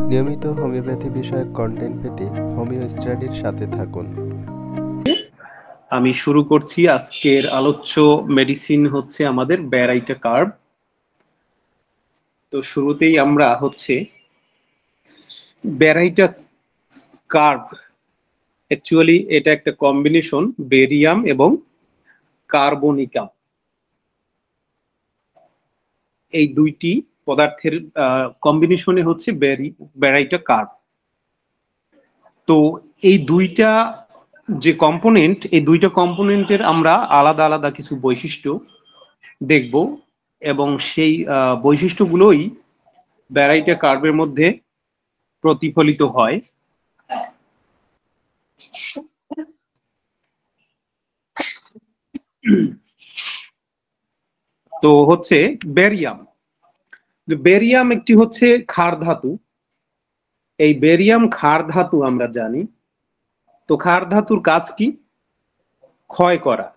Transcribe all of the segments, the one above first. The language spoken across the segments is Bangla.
নিয়মিত হোমিওপ্যাথি বিষয়ক কন্টেন্ট পেতে হোমিও স্টাডির সাথে থাকুন। আমি শুরু করছি। আজকের আলোচ্য মেডিসিন হচ্ছে আমাদের ব্যারাইটা কার্ব। তো শুরুতেই আমরা ব্যারাইটা কার্ব, অ্যাকচুয়ালি এটা একটা কম্বিনেশন বেরিয়াম এবং কার্বনিকাম। এই দুইটি পদার্থের কম্বিনেশনে হচ্ছে ব্যারাইটা কার্ব। তো এই দুইটা যে কম্পোনেন্ট, এই দুইটা কম্পোনেন্টের আমরা আলাদা আলাদা কিছু বৈশিষ্ট্য দেখব এবং সেই বৈশিষ্ট্যগুলোই ব্যারাইটা কার্বের মধ্যে প্রতিফলিত হয়। তো বেরিয়াম। বেরিয়াম একটি হচ্ছে ক্ষার ধাতু। এই বেরিয়াম ক্ষার ধাতু আমরা জানি। তো ক্ষার ধাতুর কাজ কি? ক্ষয় করা।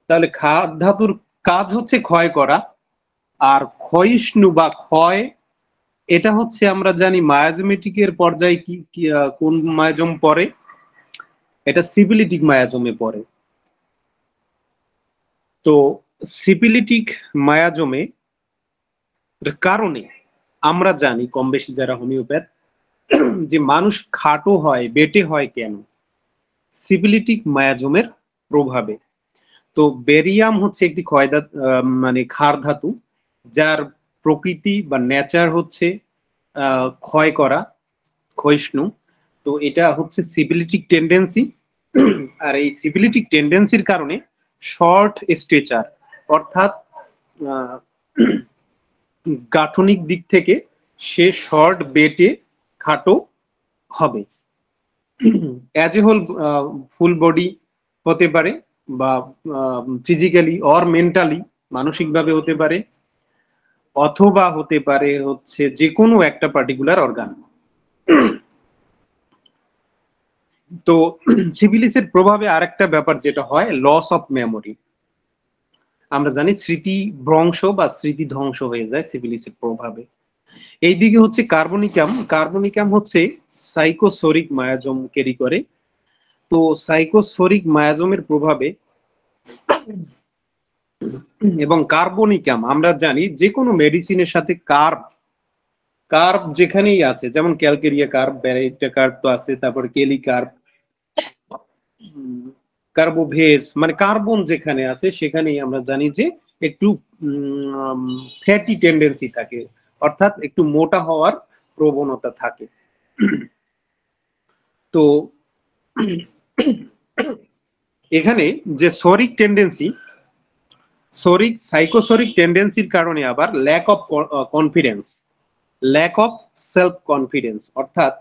তাহলে ক্ষার ধাতুর কাজ হচ্ছে ক্ষয় করা। আর ক্ষয়িষ্ণু বা ক্ষয়, এটা হচ্ছে আমরা জানি মায়াজমেটিকের পর্যায়ে কোন মায়াজম পড়ে? এটা সিপিলিটিক মায়াজমে পড়ে। তো সিপিলিটিক মায়াজমে কারণে আমরা জানি কম বেশি যারা হোমিওপ্যাথ, যে মানুষ খাটো হয়, বেটে হয় কেন? সিপিলিটিক মায়াজমের প্রভাবে। তো বেরিয়াম হচ্ছে একটি মানে ক্ষার ধাতু, যার প্রকৃতি বা নেচার হচ্ছে ক্ষয় করা, ক্ষয়িষ্ণু। তো এটা হচ্ছে সিপিলিটিক টেন্ডেন্সি। আর এই সিপিলিটিক টেন্ডেন্সির কারণে শর্ট স্ট্রেচার, অর্থাৎ গাঠনিক দিক থেকে সে শর্ট, বেটে, খাটো হবে। As a whole full body হতে পারে, বা ফিজিক্যালি অর মেন্টালি, মানসিকভাবে হতে পারে, অথবা হতে পারে হচ্ছে যে কোনো একটা পার্টিকুলার অর্গান। তো সিফিলিসের প্রভাবে আরেকটা ব্যাপার যেটা হয়, লস অফ মেমোরি। আমরা জানি স্মৃতি ভ্রংশ বা স্মৃতি ধ্বংস হয়ে যায় সিফিলিসের প্রভাবে। এইদিকে হচ্ছে কার্বনিকাম। কার্বনিকাম হচ্ছে সাইকোসোরিক মায়াজম ক্যারি করে। তো সাইকোসোরিক মায়াজমের প্রভাবে এবং কার্বনিকাম, আমরা জানি যে কোনো মেডিসিনের সাথে কার্ব, কার্ব যেখানেই আছে, যেমন ক্যালকেরিয়া কার্ব, ব্যারাইটা কার্ব তো আছে, তারপর কেলি কার্ব, কার্বোভেজ, মানে কার্বন যেখানে আছে সেখানেই আমরা জানি যে একটু ফ্যাটি টেন্ডেন্সি থাকে, অর্থাৎ একটু মোটা হওয়ার প্রবণতা থাকে। তো এখানে যে সরিক টেন্ডেন্সি, সাইকোসরিক টেন্ডেন্সির কারণে আবার lack of confidence, lack of self confidence, অর্থাৎ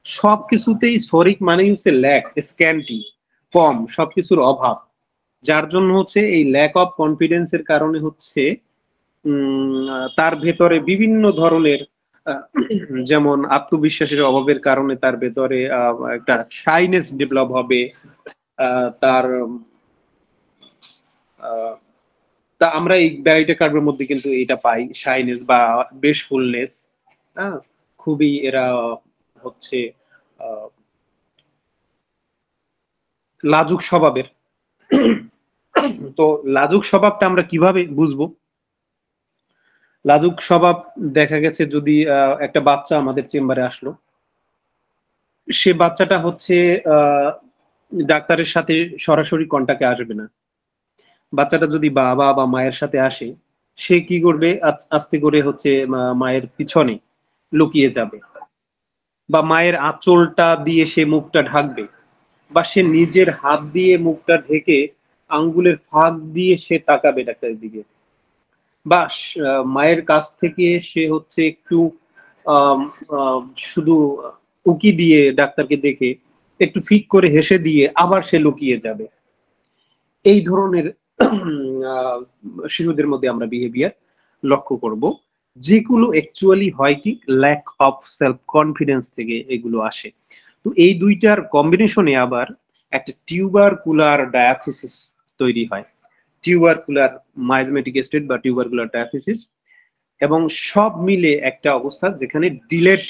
সবকিছুতেই সরিক মানে হচ্ছে ল্যাক, স্ক্যান্টি, কম, সবকিছুর অভাব। যার জন্য হচ্ছে এই ল্যাক অফ কনফিডেন্সের কারণে হচ্ছে তার ভেতরে বিভিন্ন ধরনের যেমন আত্মবিশ্বাসের অভাবের কারণে তার ভেতরে একটা শাইনেস ডেভেলপ হবে। তার তা আমরা এই ব্যারাইটা কার্বের মধ্যে কিন্তু এটা পাই, শাইনেস বা বেশফুলনেস। হ্যাঁ, খুবই এরা হচ্ছে লাজুক স্বভাবের। তো লাজুক স্বভাবটা আমরা কিভাবে বুঝবো? লাজুক স্বভাব দেখা গেছে যদি একটা বাচ্চা আমাদের চেম্বারে আসলো, সে বাচ্চাটা হচ্ছে ডাক্তারের সাথে সরাসরি কন্টাক্টে আসবে না। বাচ্চাটা যদি বাবা বা মায়ের সাথে আসে, সে কি করবে? আস্তে করে হচ্ছে মায়ের পিছনে লুকিয়ে যাবে, বা মায়ের আঁচলটা দিয়ে সে মুখটা ঢাকবে, বা সে নিজের হাত দিয়ে মুখটা ঢেকে আঙ্গুলের ফাঁক দিয়ে সে তাকাবে ডাক্তারের দিকে, বা মায়ের কাছ থেকে সে হচ্ছে একটু আম, আম, শুধু উকি দিয়ে ডাক্তারকে দেখে একটু ফিক করে হেসে দিয়ে আবার সে লুকিয়ে যাবে। এই ধরনের শিশুদের মধ্যে আমরা বিহেভিয়ার লক্ষ্য করব, যেগুলো অ্যাকচুয়ালি হয় কি ল্যাক অফ সেলফ কনফিডেন্স থেকে এগুলো আসে। তো এই দুইটার কম্বিনেশনে আবার একটা টিউবারকুলার ডায়াথিসিস তৈরি হয়। টিউবারকুলার মাইজমেটিক স্টেট বা টিউবারকুলার ডায়াথিসিস, এবং সব মিলে একটা অবস্থা যেখানে ডিলেড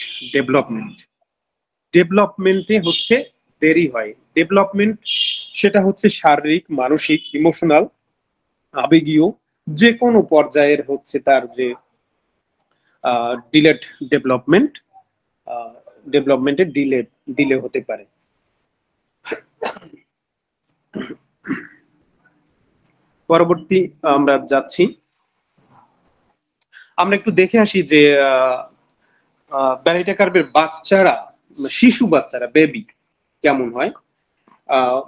ডেভেলপমেন্টে হচ্ছে দেরি হয়। ডেভেলপমেন্ট সেটা হচ্ছে শারীরিক, মানসিক, ইমোশনাল, আবেগীয় যে কোনো পর্যায়ের হচ্ছে তার যে ডিলেড ডেভেলপমেন্ট ডেভেলপমেন্টে ডিলে হতে পারে। পরবর্তী আমরা যাচ্ছি, আমরা একটু দেখে আসি যে ব্যারিটা কার্ভের বাচ্চারা, শিশু বাচ্চারা, বেবি কেমন হয়।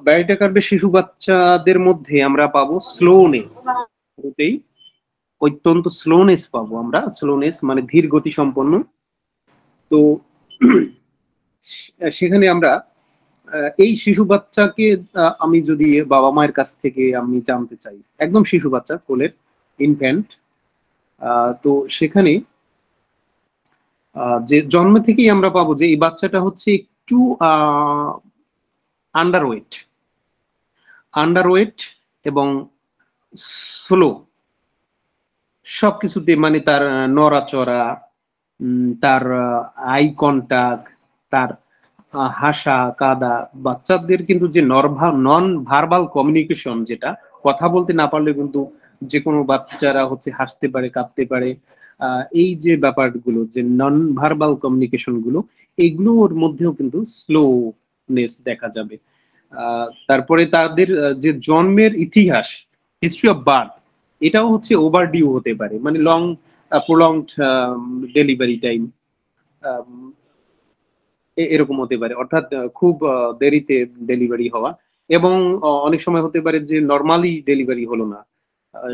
ব্যারিটা কার্ভের শিশু বাচ্চাদের মধ্যে আমরা পাবো স্লোনেস, অত্যন্ত স্লোনেস পাবো আমরা। স্লোনেস মানে ধীর গতি সম্পন্ন। তো সেখানে আমরা এই শিশু বাচ্চাকে আমি যদি বাবা মায়ের কাছ থেকে আমি জানতে চাই, একদম শিশু বাচ্চা, কোলের ইনফ্যান্ট, তো সেখানে যে জন্ম থেকেই আমরা পাবো যে এই বাচ্চাটা হচ্ছে একটু আন্ডারওয়েট এবং স্লো সবকিছুতে, মানে তার নড়াচড়া, তার আই কন্টাক্ট, তার হাসা কাদা। বাচ্চাদের কিন্তু যে নন ভার্বাল কমিউনিকেশন, যেটা কথা বলতে না পারলে কিন্তু যে কোনো বাচ্চারা হচ্ছে হাসতে পারে, কাঁদতে পারে, এই যে ব্যাপারগুলো, যে নন ভার্বাল কমিউনিকেশন গুলো, এগুলোর মধ্যেও কিন্তু স্লোনেস দেখা যাবে। তারপরে তাদের যে জন্মের ইতিহাস, হিস্ট্রি অফ বার্থ, এটাও হচ্ছে ওভারডিউ হতে পারে, মানে লং প্রলংড ডেলিভারি টাইম এরকম হতে পারে, অর্থাৎ খুব দেরিতে ডেলিভারি হওয়া। এবং অনেক সময় হতে পারে যে নর্মালি ডেলিভারি হলো না,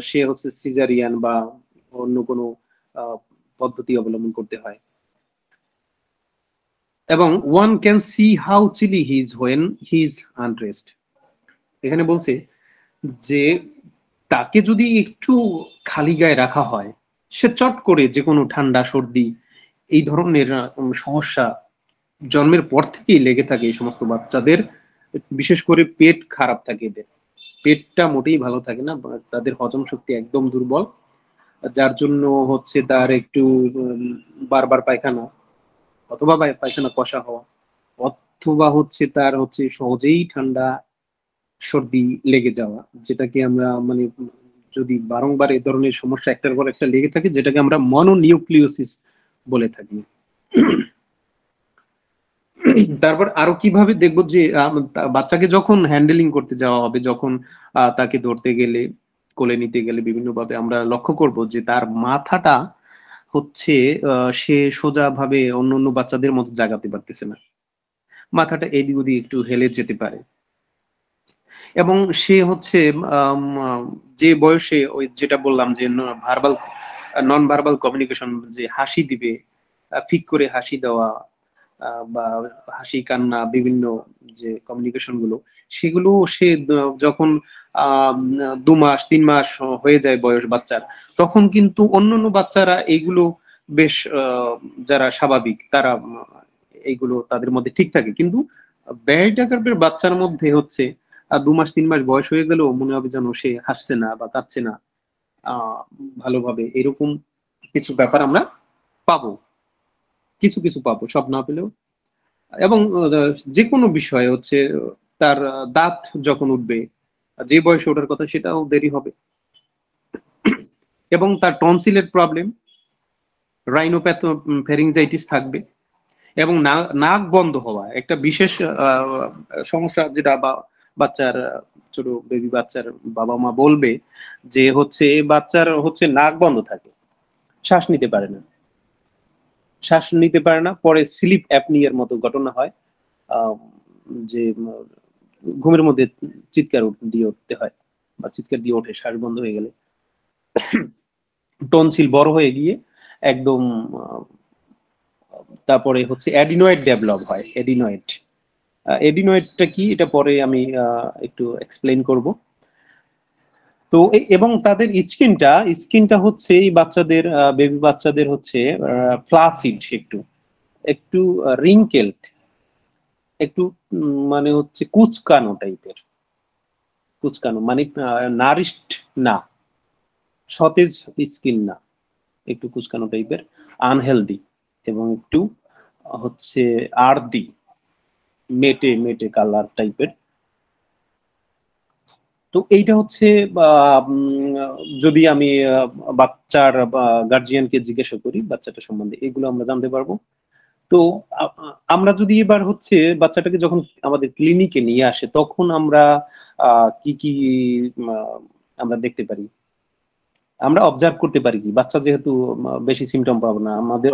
সে হচ্ছে সিজারিয়ান বা অন্য কোনো পদ্ধতি অবলম্বন করতে হয়। এবং one can see how chilly he is when he is unrest. এখানে বলছে যে তাকে যদি একটু খালি গায়ে রাখা হয়, সে চট করে যে কোনো ঠান্ডা, সর্দি, এই ধরনের সমস্যা জন্মের পর থেকেই লেগে থাকে এই সমস্ত বাচ্চাদের। বিশেষ করে পেট খারাপ থাকে, এদের পেটটা মোটেই ভালো থাকে না, তাদের হজম শক্তি একদম দুর্বল, যার জন্য হচ্ছে তার একটু বারবার পায়খানা, অথবা পায়খানা কষা হওয়া, অথবা হচ্ছে তার হচ্ছে সহজেই ঠান্ডা, সর্দি লেগে যাওয়া, যেটাকে আমরা মানে যদি বারংবার এই ধরনের সমস্যা একটার পর একটা লেগে থাকে, যেটাকে আমরা মনোনিউক্লিওসিস বলে থাকি। তারপর আরো কিভাবে দেখবো যে বাচ্চাকে যখন হ্যান্ডেলিং করতে যাওয়া হবে, যখন তাকে ধরতে গেলে, কোলে নিতে গেলে, বিভিন্ন ভাবে আমরা লক্ষ্য করব যে তার মাথাটা হচ্ছে সে সোজা ভাবে অন্য অন্য বাচ্চাদের মতো জাগাতে পারতেছে না, মাথাটা এদিক ওদিক একটু হেলে যেতে পারে। এবং সে হচ্ছে যে বয়সে, ওই যেটা বললাম যে ভার্বাল নন ভার্বাল কমিউনিকেশন, যে হাসি দিবে, ফিক করে হাসি দেওয়া, বা হাসি কান্না, বিভিন্ন যে কমিউনিকেশন গুলো, সেগুলো সে যখন 2 মাস 3 মাস হয়ে যায় বয়স বাচ্চার, তখন কিন্তু অন্যান্য বাচ্চারা এইগুলো বেশ যারা স্বাভাবিক তারা এইগুলো তাদের মধ্যে ঠিক থাকে। কিন্তু ব্যারিটা কার্ভের বাচ্চার মধ্যে হচ্ছে 2 মাস 3 মাস বয়স হয়ে গেলেও মনে হবে যেন সে হাসছে না বা কাঁদছে না ভালোভাবে, এরকম কিছু ব্যাপার আমরা পাবো, কিছু কিছু পাবো, সব না পেলেও। এবং যে কোনো বিষয়ে হচ্ছে তার দাঁত যখন উঠবে, যে বয়সে ওঠার কথা, সেটাও দেরি হবে। এবং তার টনসিলের প্রবলেম, ফ্যারিংজাইটিস থাকবে। এবং নাক বন্ধ হওয়া একটা বিশেষ সমস্যা, যেটা বাচ্চার, ছোট বেবি বাচ্চার বাবা মা বলবে যে হচ্ছে বাচ্চার হচ্ছে নাক বন্ধ থাকে, শ্বাস নিতে পারে না, পরে স্লিপ অ্যাপনিয়ার মতো ঘটনা হয়, যে ঘুমের মধ্যে চিৎকার দিয়ে উঠতে হয়, বা চিৎকার দিয়ে ওঠে শ্বাস বন্ধ হয়ে গেলে। টনসিল বড় হয়ে গিয়ে একদম, তারপরে হচ্ছে অ্যাডিনয়েড ডেভেলপ হয়। এডিনয়েডটা কি, এটা পরে আমি একটু এক্সপ্লেইন করব। তো এবং তাদের স্কিনটা হচ্ছে এই বাচ্চাদের, বেবি বাচ্চাদের হচ্ছে ফ্লাসিড, একটু একটু রিঙ্কেলড, একটু মানে হচ্ছে কুচকানো টাইপের, কুচকানো মানে নারিশড না, সতেজ স্কিন না। একটু কুচকানো টাইপের, আনহেলদি এবং একটু হচ্ছে আর্দি মেটে মেটে কালার টাইপের। তো এইটা হচ্ছে যদি আমি বাচ্চার গার্জিয়ানকে জিজ্ঞাসা করি বাচ্চাটা সম্বন্ধে, এগুলো আমরা জানতে পারবো। তো আমরা যদি এবার হচ্ছে বাচ্চাটাকে যখন আমাদের ক্লিনিকে নিয়ে আসে, তখন আমরা কি কি আমরা দেখতে পারি, আমরা অবজার্ভ করতে পারি কি, বাচ্চা যেহেতু বেশি সিমটম পাবো না, আমাদের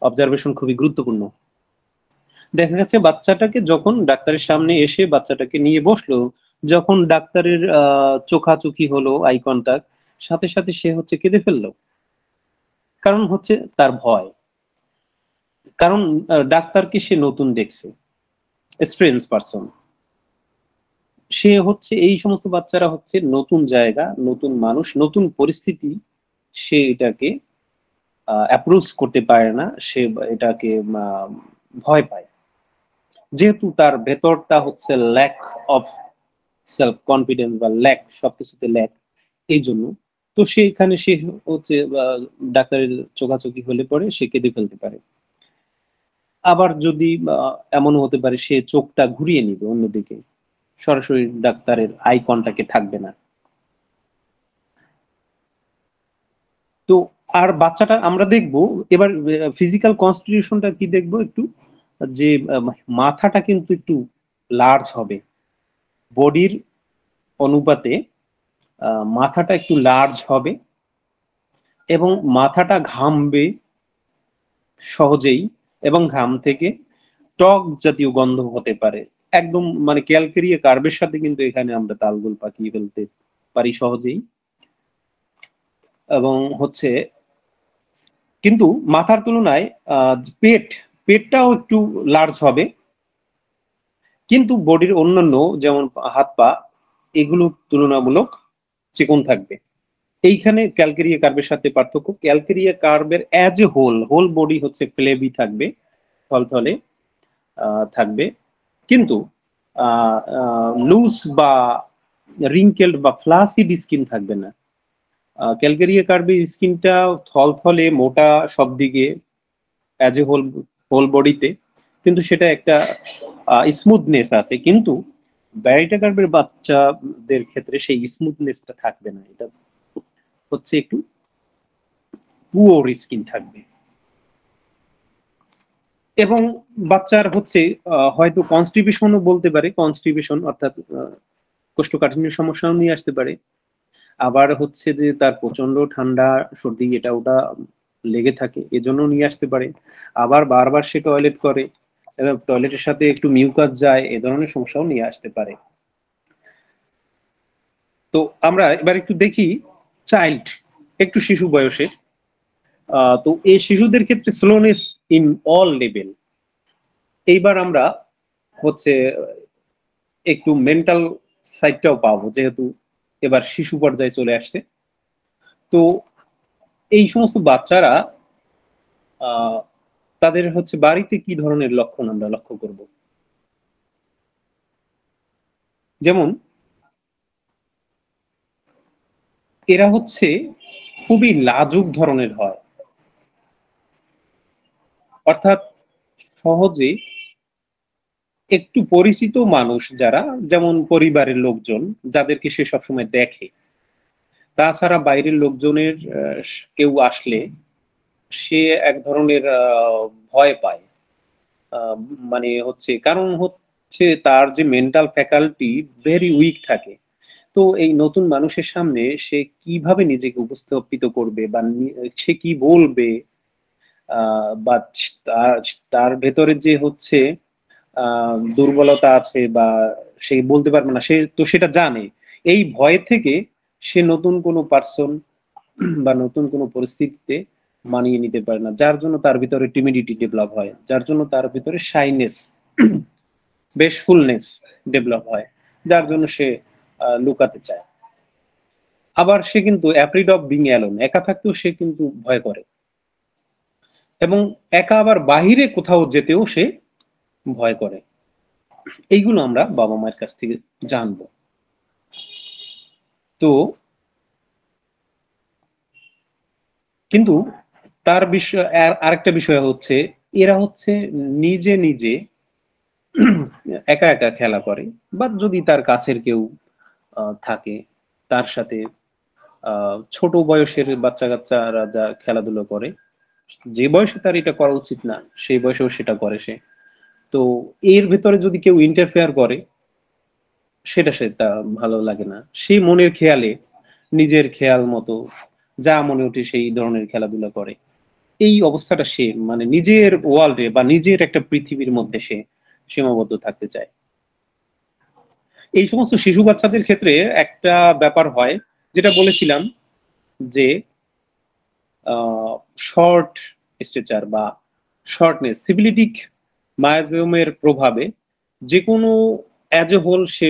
অবজারভেশন খুবই গুরুত্বপূর্ণ। দেখা গেছে বাচ্চাটাকে যখন ডাক্তারের সামনে এসে বাচ্চাটাকে নিয়ে বসলো, যখন ডাক্তারের চোখাচোখি হলো, আই কন্টাক্ট, সাথে সাথে সে হচ্ছে কেঁদে ফেললো। কারণ হচ্ছে তার ভয়, কারণ ডাক্তারকে সে নতুন দেখছে, স্ট্রেঞ্জ পারসন। সে হচ্ছে, এই সমস্ত বাচ্চারা হচ্ছে নতুন জায়গা, নতুন মানুষ, নতুন পরিস্থিতি, সে এটাকে অ্যাপ্রোচ করতে পারে না, সে এটাকে ভয় পায়, যেহেতু তার ভেতরটা হচ্ছে ল্যাক অফ সেলফ কনফিডেন্স বা ল্যাক, সবকিছুতে ল্যাক, এই জন্য। তো সেখানে সে হচ্ছে ডাক্তারের চোখাচোখি হলে পরে সে কেঁদে ফেলতে পারে। আবার যদি এমন হতে পারে সে চোখটা ঘুরিয়ে নিবে অন্যদিকে, সরাসরি ডাক্তারের আই কন্টাক্টে থাকবে না। তো আর বাচ্চাটা আমরা দেখব এবার ফিজিক্যাল কনস্টিটিউশনটা কি দেখব একটু, যে মাথাটা কিন্তু একটু লার্জ হবে, বডির অনুপাতে মাথাটা একটু লার্জ হবে, এবং মাথাটা ঘামবে সহজেই, এবং ঘাম থেকে টক জাতীয় গন্ধ হতে পারে। একদম মানে ক্যালকেরিয়া কার্ভের সাথে কিন্তু এখানে আমরা তালগোল পাকিয়ে ফেলতে পারি সহজেই। এবং হচ্ছে কিন্তু মাথার তুলনায় পেটটাও একটু লার্জ হবে, কিন্তু বডির অন্যান্য যেমন হাত পা, এগুলো তুলনামূলক চিকন থাকবে। এইখানে ক্যালকেরিয়া কার্ভের সাথে পার্থক্য, ক্যালকেরিয়া কার্ভের অ্যাজ এ হোল বডি হচ্ছে ফ্লেভি থাকবে, থলথলে থাকবে, কিন্তু লুজ বা রিঙ্কেলড বা ফ্লাসিড স্কিন থাকবে না। ক্যালকেরিয়া কার্ভের স্কিনটা থলথলে মোটা সব দিকে, অ্যাজ এ হোল বডিতে, কিন্তু সেটা একটা স্মুথনেস আছে, কিন্তু ব্যারিটা কার্ভের বাচ্চাদের ক্ষেত্রে সেই স্মুথনেসটা থাকবে না, এটা হচ্ছে একটু পুওর স্কিন থাকবে। এবং বাচ্চার হচ্ছে হয়তো কনস্টিপেশনও বলতে পারে, কনস্টিপেশন অর্থাৎ কোষ্ঠকাঠিন্যের সমস্যাও নিয়ে আসতে পারে। আবার হচ্ছে যে তার প্রচন্ড ঠান্ডা সর্দি এটা ওটা লেগে থাকে, এজন্য নিয়ে আসতে পারে। আবার বারবার সে টয়লেট করে, টয়লেটের সাথে একটু মিউকাস যায়, এ ধরনের সমস্যাও নিয়ে আসতে পারে। তো আমরা এবার একটু দেখি চাইল্ড, একটু শিশু বয়সে। তো এই শিশুদের ক্ষেত্রে স্লোনেস ইন অল লেভেল। এইবার আমরা হচ্ছে একটু মেন্টাল সাইডটাও পাবো, যেহেতু এবার শিশু পর্যায়ে চলে আসছে। তো এই সমস্ত বাচ্চারা তাদের হচ্ছে বাড়িতে কি ধরনের লক্ষণ আমরা লক্ষ্য করব, যেমন এরা হচ্ছে খুবই লাজুক ধরনের হয়, অর্থাৎ সহজে একটু পরিচিত মানুষ যারা, যেমন পরিবারের লোকজন যাদেরকে সে সবসময় দেখে, তাছাড়া বাইরের লোকজনের কেউ আসলে সে এক ধরনের ভয় পায়। আহ, মানে হচ্ছে কারণ হচ্ছে তার যে মেন্টাল ফ্যাকাল্টি ভেরি উইক থাকে। তো এই নতুন মানুষের সামনে সে কিভাবে নিজেকে উপস্থাপিত করবে, বা সে কি বলবে, বা তার তার ভেতরে যে হচ্ছে দুর্বলতা আছে, বা সে বলতে পারবে না, সে তো সেটা জানে। এই ভয় থেকে সে নতুন কোনো পার্সন বা নতুন কোনো পরিস্থিতিতে মানিয়ে নিতে পারে না, যার জন্য তার ভিতরে টিমিডিটি ডেভেলপ হয়, যার জন্য তার ভিতরে শাইনেস, বেশফুলনেস ডেভেলপ হয়, যার জন্য সে লুকাতে চায়। আবার সে কিন্তু অ্যাফ্রিড অফ বিং অ্যালোন, একা থাকতেও সে কিন্তু ভয় করে, এবং একা আবার বাহিরে কোথাও যেতেও সে ভয় করে। এইগুলো আমরা বাবা মায়ের কাছ থেকে জানবো। তো কিন্তু তার বিষয় আরেকটা বিষয় হচ্ছে এরা হচ্ছে নিজে নিজে একা একা খেলা করে, বা যদি তার কাছের কেউ থাকে তার সাথে ছোট বয়সের বাচ্চা কাচ্চারা যা খেলাধুলো করে, যে বয়সে তার এটা করা উচিত না সেই বয়সেও সেটা করে সে। তো এর ভেতরে যদি কেউ ইন্টারফেয়ার করে সেটা ভালো লাগে না। সে মনের খেয়ালে নিজের খেয়াল মতো যা মনে ওঠে সেই ধরনের খেলাধুলা করে। এই অবস্থাটা সে মানে নিজের ওয়ার্ল্ডে বা নিজের একটা পৃথিবীর মধ্যে সে সীমাবদ্ধ থাকতে চায়। এই সমস্ত শিশু বাচ্চাদের ক্ষেত্রে একটা ব্যাপার হয় যেটা বলেছিলাম যে শর্ট স্ট্রেচার বা শর্টনেস সিবিলিটিক মায়োজোমের প্রভাবে যে কোনো অ্যাজ এ হোল সে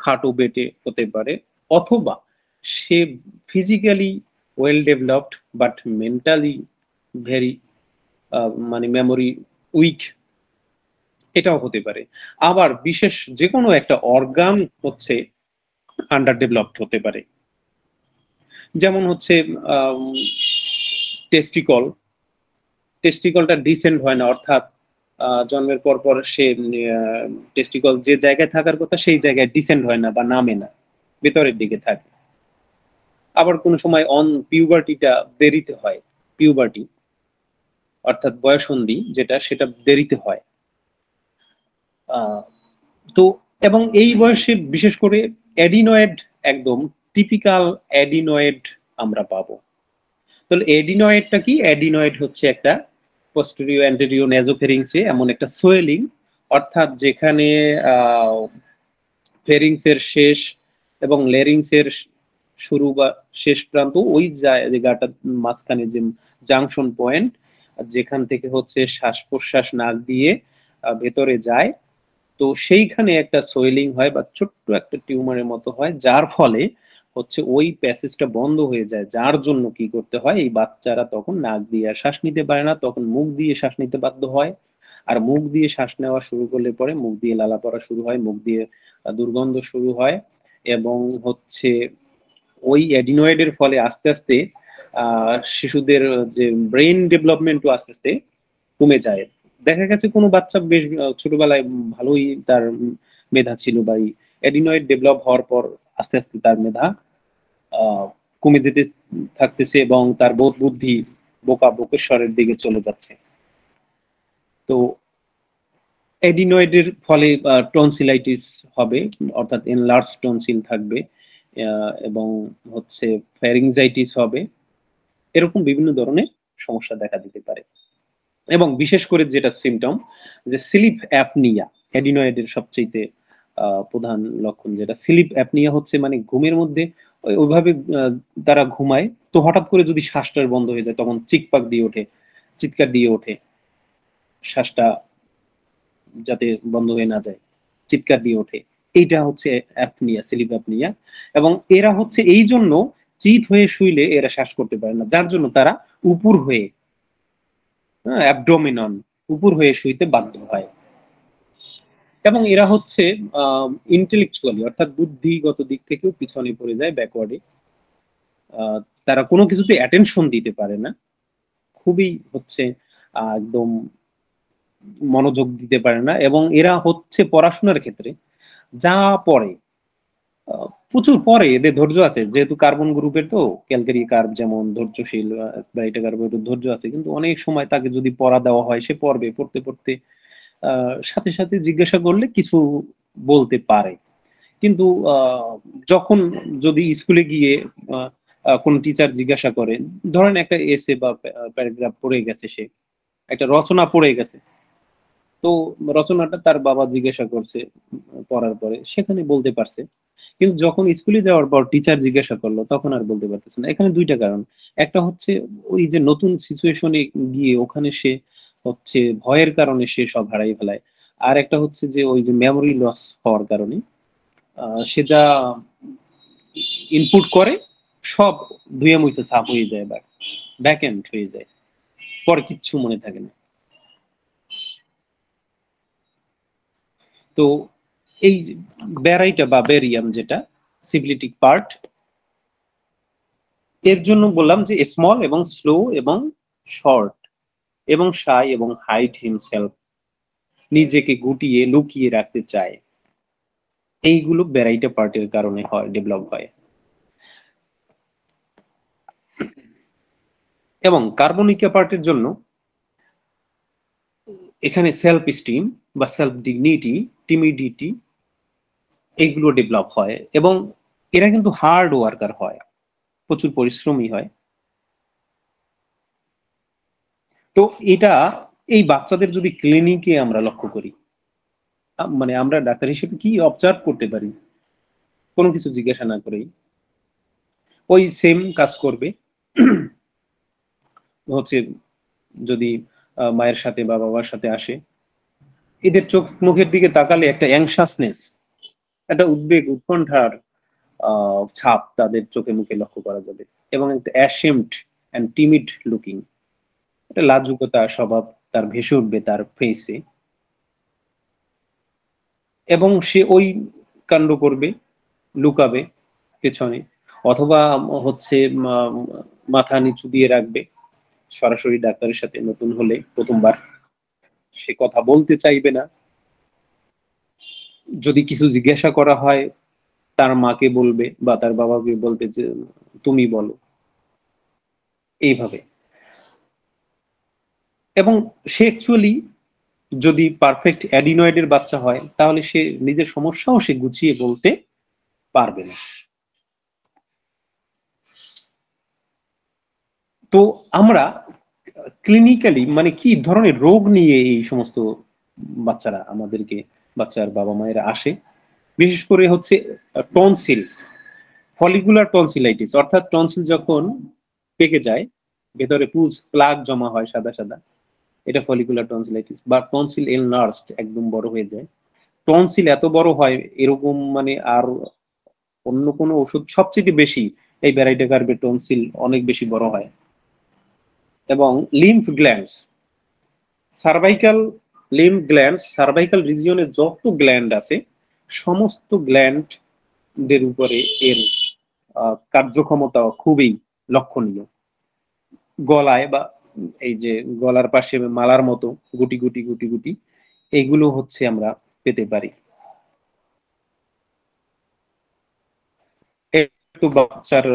খাটো বেটে হতে পারে, অথবা সে physically well developed but mentally very মানে মেমোরি উইক, এটাও হতে পারে। আবার বিশেষ যে কোনো একটা অর্গান হচ্ছে আন্ডার ডেভেলপড হতে পারে, যেমন হচ্ছে টেস্টিকল, টেস্টিকলটা ডিসেন্ড হয় না, অর্থাৎ জন্মের পর পর সে টেস্টিকল যে জায়গায় থাকার কথা সেই জায়গায় ডিসেন্ড হয় না বা নামে না, ভেতরের দিকে থাকে। আবার কোনো সময় অন পিউবার্টিটা দেরিতে হয়, পিউবার্টি অর্থাৎ বয়সন্ধি যেটা সেটা দেরিতে হয়। তো এবং এই বয়সে বিশেষ করে অ্যাডিনয়েড, একদম টিপিক্যাল অ্যাডিনয়েড আমরা পাবো। তাহলে অ্যাডিনয়েডটা কি? অ্যাডিনয়েড হচ্ছে একটা পোস্টেরিও অ্যান্টেরিও নেজোফেরিংসে এমন একটা সোয়েলিং, অর্থাৎ যেখানে ফেরিংসের শেষ এবং লেরিংসের শুরু বা শেষ প্রান্ত, ওই জায়গাটা মাঝখানে যে জাংশন পয়েন্ট, যেখান থেকে হচ্ছে শ্বাস প্রশ্বাস নাক দিয়ে ভেতরে যায়, তো সেইখানে একটা সোয়েলিং হয় বা ছোট্ট একটা টিউমারের মতো হয়, যার ফলে হচ্ছে ওই প্যাসেজটা বন্ধ হয়ে যায়, যার জন্য কি করতে হয়, এই বাচ্চারা তখন নাক দিয়ে আর শ্বাস নিতে পারে না, তখন মুখ দিয়ে শ্বাস নিতে বাধ্য হয়। আর মুখ দিয়ে শ্বাস নেওয়া শুরু করলে পরে মুখ দিয়ে লালা পড়া শুরু হয়, মুখ দিয়ে দুর্গন্ধ শুরু হয়, এবং হচ্ছে ওই অ্যাডিনয়েডের ফলে আস্তে আস্তে শিশুদের যে ব্রেন ডেভেলপমেন্টও আস্তে আস্তে কমে যায়। দেখা গেছে কোনো বাচ্চা বেশ ছোটবেলায় ভালোই তার মেধা ছিল, বা অ্যাডিনয়েড ডেভেলপ হওয়ার পর আস্তে আস্তে তার মেধা আহ, কমে যেতে থাকতেছে এবং তার বোধ বুদ্ধি বোকা বকেশ্বরের দিকে চলে যাচ্ছে। তো অ্যাডিনয়েডের ফলে টনসিলাইটিস হবে, অর্থাৎ এনলার্জ টনসিল থাকবে, এবং হচ্ছে ফ্যারিংজাইটিস হবে, এরকম বিভিন্ন ধরনের সমস্যা দেখা দিতে পারে। এবং বিশেষ করে যেটা সিমটম, যে স্লিপ অ্যাপনিয়া, অ্যাডিনয়েডের সবচেয়ে প্রধান লক্ষণ যেটা স্লিপ অ্যাপনিয়া হচ্ছে, মানে ঘুমের মধ্যে ওইভাবে তারা ঘুমায়, তো হঠাৎ করে যদি শ্বাসটা বন্ধ হয়ে যায় তখন চিকপাক দিয়ে ওঠে, চিৎকার দিয়ে ওঠে, শ্বাসটা যাতে বন্ধ হয়ে না যায়, চিৎকার দিয়ে ওঠে। এইটা হচ্ছে অ্যাপনিয়া, স্লিপ অ্যাপনিয়া। এবং এরা হচ্ছে এই জন্য চিত হয়ে শুইলে এরা শ্বাস করতে পারে না, যার জন্য তারা উপর হয়ে, অ্যাবডোমিনন, উপর হয়ে শুইতে বাধ্য হয়। এবং এরা হচ্ছে ইন্টেলেকচুয়ালি অর্থাৎ বুদ্ধিগত দিক থেকেও পিছনে পড়ে যায়, ব্যাকওয়ার্ডে। তারা কোনো কিছুতে অ্যাটেনশন দিতে পারে না, খুবই হচ্ছে একদম মনোযোগ দিতে পারে না, এবং এরা হচ্ছে পড়াশোনার ক্ষেত্রে যা পড়ে প্রচুর পরে, এদের ধৈর্য আছে, যেহেতু কার্বন গ্রুপের, তো ক্যালকারি কার্ব যেমন ধৈর্যশীল, ব্রাইটা কার্বের ধৈর্য আছে, কিন্তু অনেক সময় তাকে যদি পড়া দেওয়া হয় সে পড়বে, পড়তে পড়তে সাথে সাথে জিজ্ঞাসা করলে কিছু বলতে পারে। কিন্তু যখন যদি স্কুলে গিয়ে কোন টিচার জিজ্ঞাসা করে, ধরেন একটা এসে বা প্যারাগ্রাফ পড়ে গেছে, সে একটা রচনা পড়ে গেছে, তো রচনাটা তার বাবা জিজ্ঞাসা করছে, পড়ার পরে সেখানে বলতে পারছে, কিন্তু যখন স্কুলে যাওয়ার পর টিচার জিজ্ঞাসা করলো তখন আর বলতে পারতেছে না। এখানে দুইটা কারণ, একটা হচ্ছে ওই যে নতুন সিচুয়েশনে গিয়ে ওখানে সে হচ্ছে ভয়ের কারণে সে সব হারাই ফেলায়, আর একটা হচ্ছে যে ওই যে মেমোরি লস হওয়ার কারণে সে যা ইনপুট করে সব ধুয়ে মুছে সাফ হয়ে যায় বা ভ্যাকেন্ট হয়ে যায়, পরে কিচ্ছু মনে থাকে না। তো এই ব্যারাইটা বা ব্যারিয়াম যেটা সিবিলিটিক পার্ট, এর জন্য বললাম যে স্মল এবং স্লো এবং শর্ট এবং শাই এবং হাইড হিমসেলফ, নিজেকে গুটিয়ে লুকিয়ে রাখতে চায়, এইগুলো ভ্যারাইটি পার্টের কারণে হয়, ডেভেলপ হয়। এবং কার্বনিকা পার্টের জন্য এখানে সেলফ স্টিম বা সেলফ ডিগনিটি, টিমিডিটি, এগুলো ডেভেলপ হয় এবং এরা কিন্তু হার্ড ওয়ার্কার হয়, প্রচুর পরিশ্রমী হয়। তো এটা এই বাচ্চাদের যদি ক্লিনিকে আমরা লক্ষ্য করি, মানে আমরা ডাক্তার হিসেবে কি অবজার্ভ করতে পারি, কোনো কিছু জিজ্ঞাসা না করেই ওই সেম কাজ করবে। হচ্ছে যদি মায়ের সাথে বা বাবার সাথে আসে, এদের চোখ মুখের দিকে তাকালে একটা অ্যাংশাসনেস, একটা উদ্বেগ উৎকণ্ঠার ছাপ তাদের চোখে মুখে লক্ষ্য করা যাবে, এবং একটা অ্যাশেমড অ্যান্ড টিমিড লুকিং, একটা লাজুকতা স্বভাব তার ভেসে উঠবে তার ফেসে, এবং সে ওই কাণ্ড করবে, লুকাবে পেছনে, অথবা হচ্ছে মাথা নিচু দিয়ে রাখবে। সরাসরি ডাক্তারের সাথে নতুন হলে প্রথমবার সে কথা বলতে চাইবে না, যদি কিছু জিজ্ঞাসা করা হয় তার মাকে বলবে বা তার বাবাকে বলবে যে তুমি বলো, এইভাবে। এবং সে অ্যাকচুয়ালি যদি পারফেক্ট অ্যাডিনয়েডের বাচ্চা হয় তাহলে সে নিজের সমস্যাও সে গুছিয়ে বলতে পারবে না। তো আমরা ক্লিনিক্যালি মানে কি ধরনের রোগ নিয়ে এই সমস্ত বাচ্চারা আমাদেরকে, বাচ্চার বাবা মায়েরা আসে, বিশেষ করে হচ্ছে টনসিল, ফলিকুলার টনসিলাইটিস, অর্থাৎ টনসিল যখন পেকে যায়, ভেতরে পুজ প্লাগ জমা হয় সাদা সাদা, এটা ফলিকুলার টনসিলাইটিস। বা টনসিল এনলার্জড, একদম বড় হয়ে যায়। টনসিল এত বড় হয় এরকম মানে আর অন্য কোনো ওষুধ সবচেয়ে বেশি এই ভ্যারাইটি কার্ভের টনসিল অনেক বেশি বড় হয়। এবং lymph glands, cervical lymph glands, cervical রিজিয়নে যত গ্ল্যান্ড আছে সমস্ত গ্ল্যান্ডের উপরে এর কার্যক্ষমতা খুবই লক্ষণীয়। গলায় বা এই যে গলার পাশে মালার মতো গুটি গুটি গুটি গুটি, এগুলো হচ্ছে আমরা পেতে পারি। একটু বাচ্চার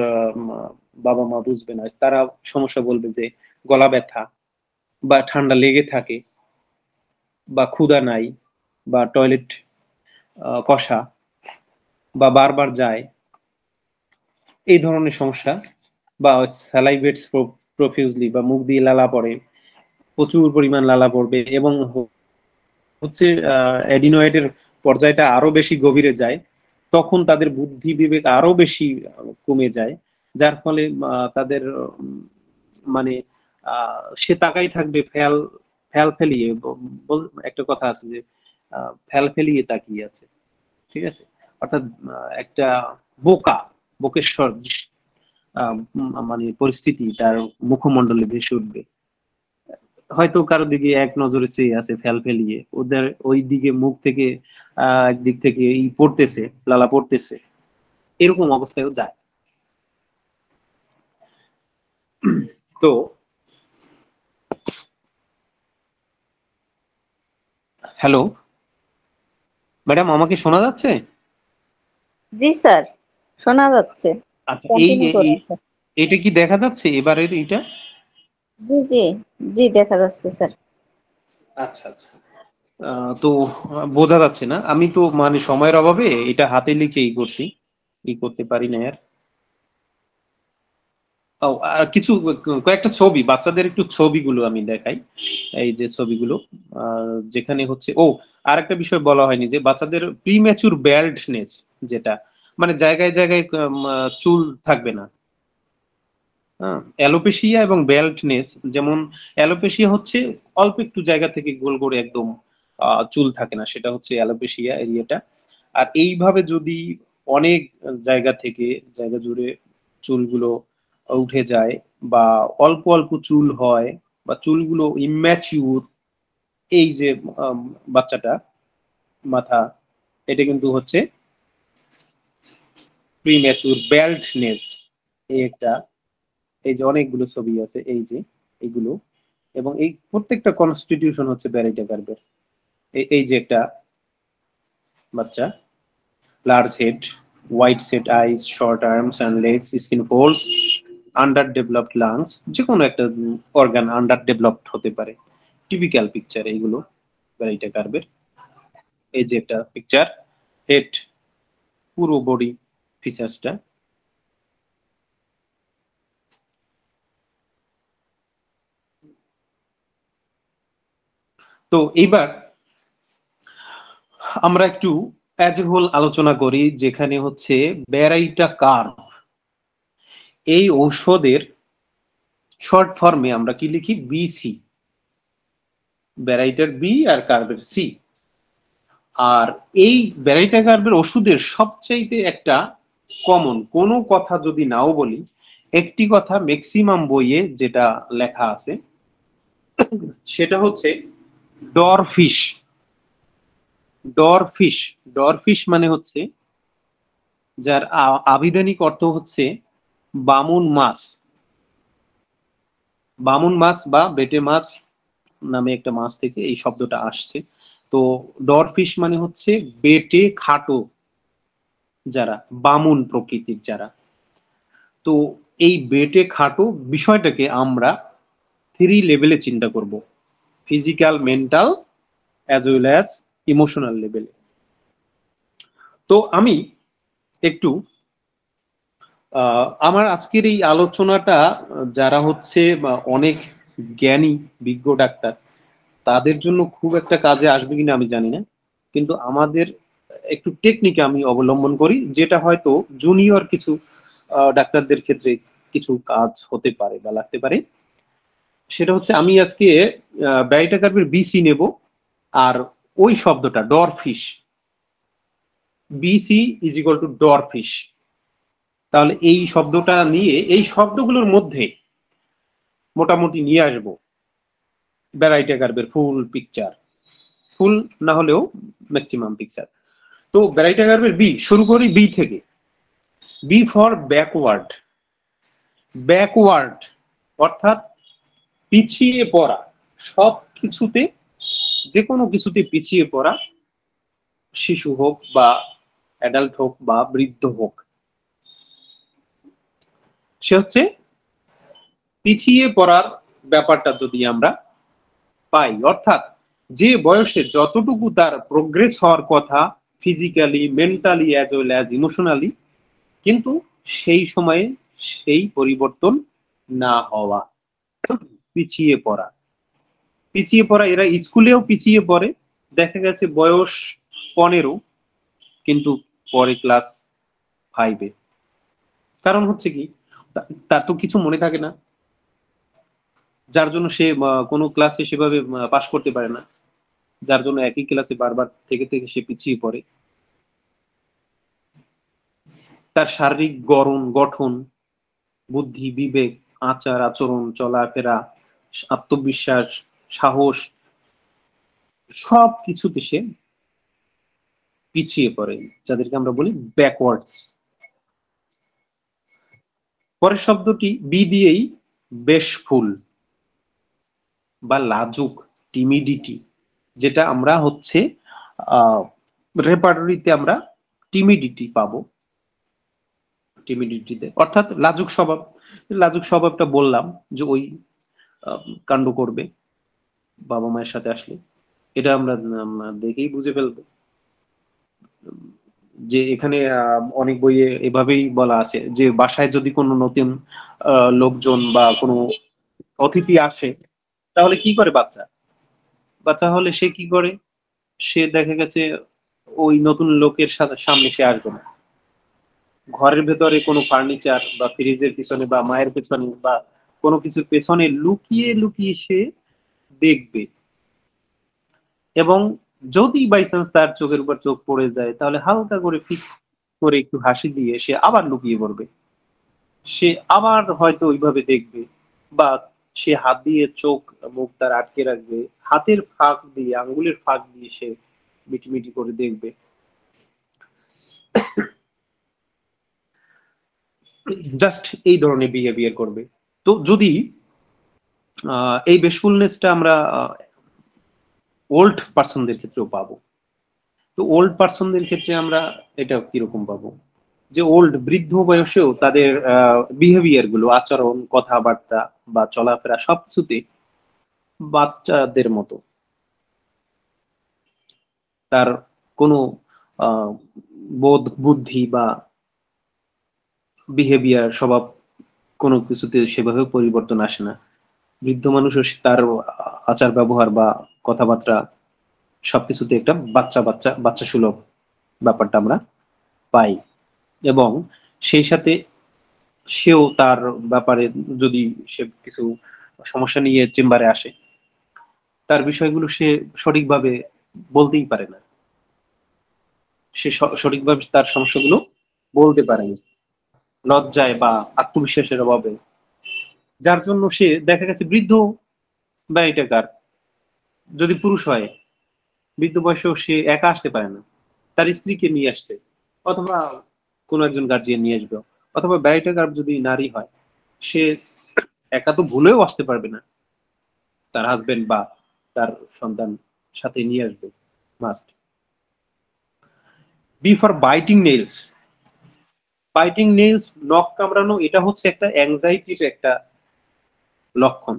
বাবা মা বুঝবে না, তারা সমস্যা বলবে যে গলা ব্যথা বা ঠান্ডা লেগে থাকে বা ক্ষুধা নাই বা টয়লেট কষা বা বারবার যায়, এই ধরনের সমস্যা। বা স্যালাইভেটস প্রফিউজলি, বা মুখ দিয়ে লালা পড়ে, প্রচুর পরিমাণ লালা পড়বে, এবং হচ্ছে অ্যাডিনয়েডের পর্যায়টা আরো বেশি গভীরে যায়, তখন তাদের বুদ্ধি বিবেক আরো বেশি কমে যায়, যার ফলে তাদের মানে সে তাকাই থাকবে ফেল ফেল ফেলিয়ে, একটা কথা আছে যে ফেল ফেলিয়ে তাকিয়ে আছে, ঠিক আছে, অর্থাৎ একটা বোকা বোকেশ্বর মানে পরিস্থিতি তার মুখমণ্ডলে ভেসে উঠবে। হয়তো কারো দিকে এক নজরে চেয়ে আছে ফেল ফেলিয়ে, ওদের ওই দিকে মুখ থেকে একদিক থেকে ই পড়তেছে, লালা পড়তেছে, এরকম অবস্থায়ও যায়। তো হ্যালো ম্যাডাম, আমাকে শোনা যাচ্ছে? জি স্যার, শোনা যাচ্ছে। আচ্ছা, কন্টিনিউ করুন স্যার। এটা কি দেখা যাচ্ছে এবারের এটা? জি জি জি, দেখা যাচ্ছে স্যার। আচ্ছা আচ্ছা। তো বোঝা যাচ্ছে না, আমি তো মানে সময়ের অভাবে এটা হাতে লিখে ই করছি, ই করতে পারি না আর। ও, আর কিছু কয়েকটা ছবি, বাচ্চাদের একটু ছবিগুলো আমি দেখাই। এই যে ছবিগুলো, যেখানে হচ্ছে আর একটা বিষয় বলা হয়নি, যে বাচ্চাদের প্রিম্যাচুর ব্যাল্ডনেস, যেটা মানে জায়গায় জায়গায় চুল থাকবে না। হ্যাঁ, অ্যালোপেশিয়া এবং ব্যাল্ডনেস, যেমন অ্যালোপেশিয়া হচ্ছে অল্প একটু জায়গা থেকে গোল করে একদম চুল থাকে না, সেটা হচ্ছে অ্যালোপেশিয়া এরিয়াটা। আর এইভাবে যদি অনেক জায়গা থেকে, জায়গা জুড়ে চুলগুলো উঠে যায়, বা অল্প অল্প চুল হয়, বা চুলগুলো ইম্যাচিউর, এই যে আম, বাচ্চাটা মাথা, এটা কিন্তু হচ্ছে প্রিম্যাচুর ব্যাল্ডনেস, এই একটা এই যে অনেকগুলো ছবি আছে, এই যে এইগুলো, এবং এই প্রত্যেকটা কনস্টিটিউশন হচ্ছে ব্যারাইটা কার্ভের। এই যে একটা বাচ্চা, large head, white set eyes, short arms and legs, skin folds, under developed lungs, যে কোনো একটা অর্গান আন্ডার ডেভেলপড হতে পারে। টিপিক্যাল পিকচার এইগুলো ব্যারাইটা কার্ভের। এই যে একটা পিকচার, হেড, পুরো বডি ফিচার্সটা। তো এইবার আমরা একটু অ্যাজ এ হোল আলোচনা করি, যেখানে হচ্ছে ব্যারাইটা কার্ভ, এই ঔষধের শর্ট ফর্মে আমরা কি লিখি? বিসি, ব্যারাইটার বি আর কার্ভের সি। আর এই ব্যারাইটা কার্ভের ওষুধের সবচাইতে একটা কমন, কোনো কথা যদি নাও বলি, একটি কথা ম্যাক্সিমাম বইয়ে যেটা লেখা আছে সেটা হচ্ছে ডরফিশ। ডরফিশ, ডরফিশ মানে হচ্ছে, যার আবিধানিক অর্থ হচ্ছে বামুন মাছ। বামুন মাছ বা বেটে মাছ নামে একটা মাছ থেকে এই শব্দটা আসছে। তো ডরফিশ মানে হচ্ছে বেটে খাটো যারা, বামুন প্রকৃতির যারা। তো এই বেটে খাটো বিষয়টাকে আমরা 3 লেভেলে চিন্তা করব: physical, mental, as well as emotional লেভেলে। তো আমি একটু আমার আজকের এই আলোচনাটা যারা হচ্ছে অনেক জ্ঞানী বিজ্ঞ ডাক্তার, তাদের জন্য খুব একটা কাজে আসবে কিনা আমি জানি না, কিন্তু আমাদের একটু টেকনিক আমি অবলম্বন করি, যেটা হয়তো জুনিয়র কিছু ডাক্তারদের ক্ষেত্রে কিছু কাজ হতে পারে বা লাগতে পারে। সেটা হচ্ছে, আমি আজকে ব্যারিটা কার্ভের বিসি নেব, আর ওই শব্দটা ডরফিশ, বিসি ইজ ইকুয়াল টু ডরফিশ। তাহলে এই শব্দটা নিয়ে এই শব্দগুলোর মধ্যে মোটামুটি নিয়ে আসবো ব্যারাইটা কার্ভের ফুল পিকচার, ফুল না হলেও ম্যাক্সিমাম পিকচার। তো ব্যারাইটা কার্ভের বি শুরু করি, বি থেকে। B for backward. ব্যাকওয়ার্ড অর্থাৎ পিছিয়ে পড়া, সব কিছুতে, যে কোনো কিছুতে পিছিয়ে পড়া, শিশু হোক বা অ্যাডাল্ট হোক বা বৃদ্ধ হোক, সে হচ্ছে পিছিয়ে পড়ার ব্যাপারটা যদি আমরা পাই, অর্থাৎ যে বয়সে যতটুকু তার প্রোগ্রেস হওয়ার কথা, physically, mentally, as well as emotionally, কিন্তু সেই সময়ে সেই পরিবর্তন না হওয়া, পিছিয়ে পড়া। পিছিয়ে পড়া, এরা স্কুলেও পিছিয়ে পড়ে, দেখা গেছে বয়স 15 কিন্তু পরে ক্লাস 5-এ। কারণ হচ্ছে কি, তার তো কিছু মনে থাকে না, যার জন্য সে কোনো ক্লাসে সেভাবে পাশ করতে পারে না, যার জন্য একই ক্লাসে বারবার থেকে থেকে সে পিছিয়ে পড়ে। তার শারীরিক গঠন, বুদ্ধি, বিবেক, আচার আচরণ, চলাফেরা, আত্মবিশ্বাস, সাহস, সব কিছুতে সে পিছিয়ে পড়ে, যাদেরকে আমরা বলি ব্যাকওয়ার্ডস। পরের শব্দটি বি দিয়েই, বেশফুল বা লাজুক, টিমিডিটি, যেটা আমরা হচ্ছে রেপার্টরিতে আমরা টিমিডিটি পাবো, টিমিডিটিতে অর্থাৎ লাজুক স্বভাব। লাজুক স্বভাবটা বললাম যে ওই কাণ্ড করবে বাবা মায়ের সাথে আসলে, এটা আমরা দেখেই বুঝে ফেলবো। যে এখানে অনেক বইয়ে এভাবেই বলা আছে যে বাসায় যদি কোনো নতুন লোকজন বা কোনো অতিথি আসে, তাহলে কি করে বাচ্চা? বাচ্চা হলে সে কি করে? সে দেখা গেছে ওই নতুন লোকের সাথে সামনে সে আসবে না, ঘরের ভেতরে কোনো ফার্নিচার বা ফ্রিজের পিছনে বা মায়ের পেছনে বা কোনো কিছুর পেছনে লুকিয়ে লুকিয়ে সে দেখবে, এবং যদি বাই চান্স তার চোখের উপর চোখ পড়ে যায়, তাহলে হালকা করে ফিক করে একটু হাসি দিয়ে সে আবার লুকিয়ে পড়বে, সে আবার হয়তো ওইভাবে দেখবে, বা সে হাত দিয়ে চোখ মুখ তার আটকে রাখবে, হাতের ফাঁক দিয়ে, আঙ্গুলের ফাঁক দিয়ে সে মিটিমিটি করে দেখবে। জাস্ট এই ধরনের বিহেভিয়ার করবে। তো যদি এই বেশফুলনেসটা আমরা ওল্ড পার্সনদের ক্ষেত্রেও পাবো, তো ওল্ড পার্সনদের ক্ষেত্রে আমরা এটা কিরকম পাবো, যে ওল্ড বৃদ্ধ বয়সেও তাদের বিহেভিয়ার গুলো, আচরণ, কথাবার্তা বা চলাফেরা সবকিছুতে বাচ্চাদের মতো, তার কোনো বোধ বুদ্ধি বা বিহেভিয়ার স্বভাব কোনো কিছুতে সেভাবে পরিবর্তন আসে না। বৃদ্ধ মানুষও তার আচার ব্যবহার বা কথাবার্তা সবকিছুতে একটা বাচ্চা বাচ্চা বাচ্চা সুলভ ব্যাপারটা আমরা পাই। এবং সেই সাথে সেও তার ব্যাপারে যদি সে কিছু সমস্যা নিয়ে চেম্বারে আসে, তার বিষয়গুলো সে সঠিকভাবে বলতেই পারে না, সে সঠিকভাবে তার সমস্যাগুলো বলতে পারে না, লজ্জায় বা আত্মবিশ্বাসের অভাবে, যার জন্য সে দেখা গেছে বৃদ্ধ ব্যয়টাকার যদি পুরুষ হয়, বৃদ্ধ বয়সেও সে একা আসতে পারে না, তার স্ত্রীকে নিয়ে আসছে অথবা কোন একজন গার্জিয়ান নিয়ে আসবে, অথবা ব্যয়টাকার যদি নারী হয়, সে একা তো ভুলেও আসতে পারবে না, তার হাজবেন্ড বা তার সন্তান সাথে নিয়ে আসবে must. B for biting nails. Biting nails, নখ কামড়ানো, এটা হচ্ছে একটা অ্যাংজাইটির একটা লক্ষণ।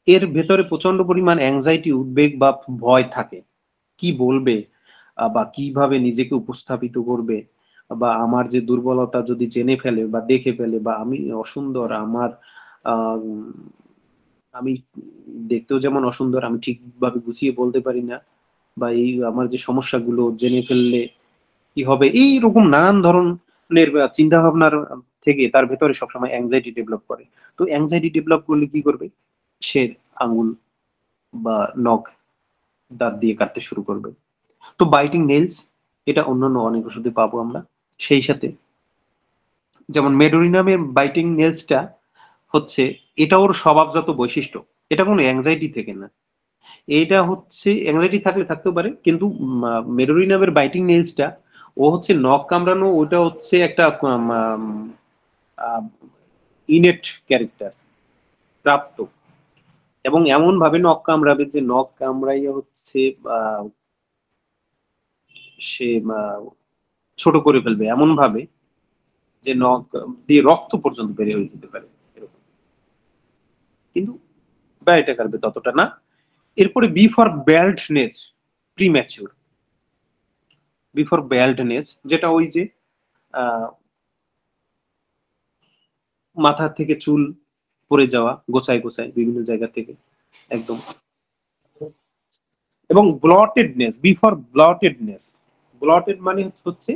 এর ভেতরে প্রচন্ড পরিমাণ অ্যাংজাইটি, উদ্বেগ বা ভয় থাকে, কি বলবে বা কিভাবে নিজেকে উপস্থাপিত করবে, বা আমার যে দুর্বলতা যদি জেনে ফেলে বা দেখে ফেলে, বা আমি অসুন্দর, আমার আমি দেখতেও যেমন অসুন্দর, আমি ঠিকভাবে গুছিয়ে বলতে পারি না, বা এই আমার যে সমস্যাগুলো জেনে ফেললে কি হবে, এইরকম নানান ধরনের চিন্তা ভাবনার থেকে তার ভেতরে সবসময় অ্যাংজাইটি ডেভেলপ করে। তো অ্যাংজাইটি ডেভেলপ করলে কি করবে, সে আঙ্গুল বা নখ দাঁত দিয়ে কাটতে শুরু করবে। তো বাইটিং নেলস, এটা অন্যান্য অনেক ওষুধে পাবো আমরা। সেই সাথে যেমন মেডোরিনামের বাইটিং নেলসটা হচ্ছে, এটা ওর স্বভাবজাত বৈশিষ্ট্য, এটা কোনো অ্যাংজাইটি থেকে না, এটা হচ্ছে অ্যাংজাইটি থাকলে থাকতেও পারে, কিন্তু মেডোরিনামের বাইটিং নেলসটা ও হচ্ছে নখ কামড়ানো, ওটা হচ্ছে একটা ইনেট ক্যারেক্টার, প্রাপ্ত, এবং এমন ভাবে নখ কামড়াবে যে নখ কামড়াইয়া হচ্ছে সে ছোট করে ফেলবে এমন ভাবে যে নখ দিয়ে রক্ত পর্যন্ত বের হয়ে যেতে পারে এরকম, কিন্তু ব্যয়টা করবে ততটা না। এরপরে B for baldness, premature. B for baldness, যেটা ওই যে মাথা থেকে চুল পড়ে যাওয়া গোছায় গোছায় বিভিন্ন জায়গা থেকে একদম। এবং ব্লটেডনেস, বি ফর ব্লটেডনেস। ব্লটেড মানে হচ্ছে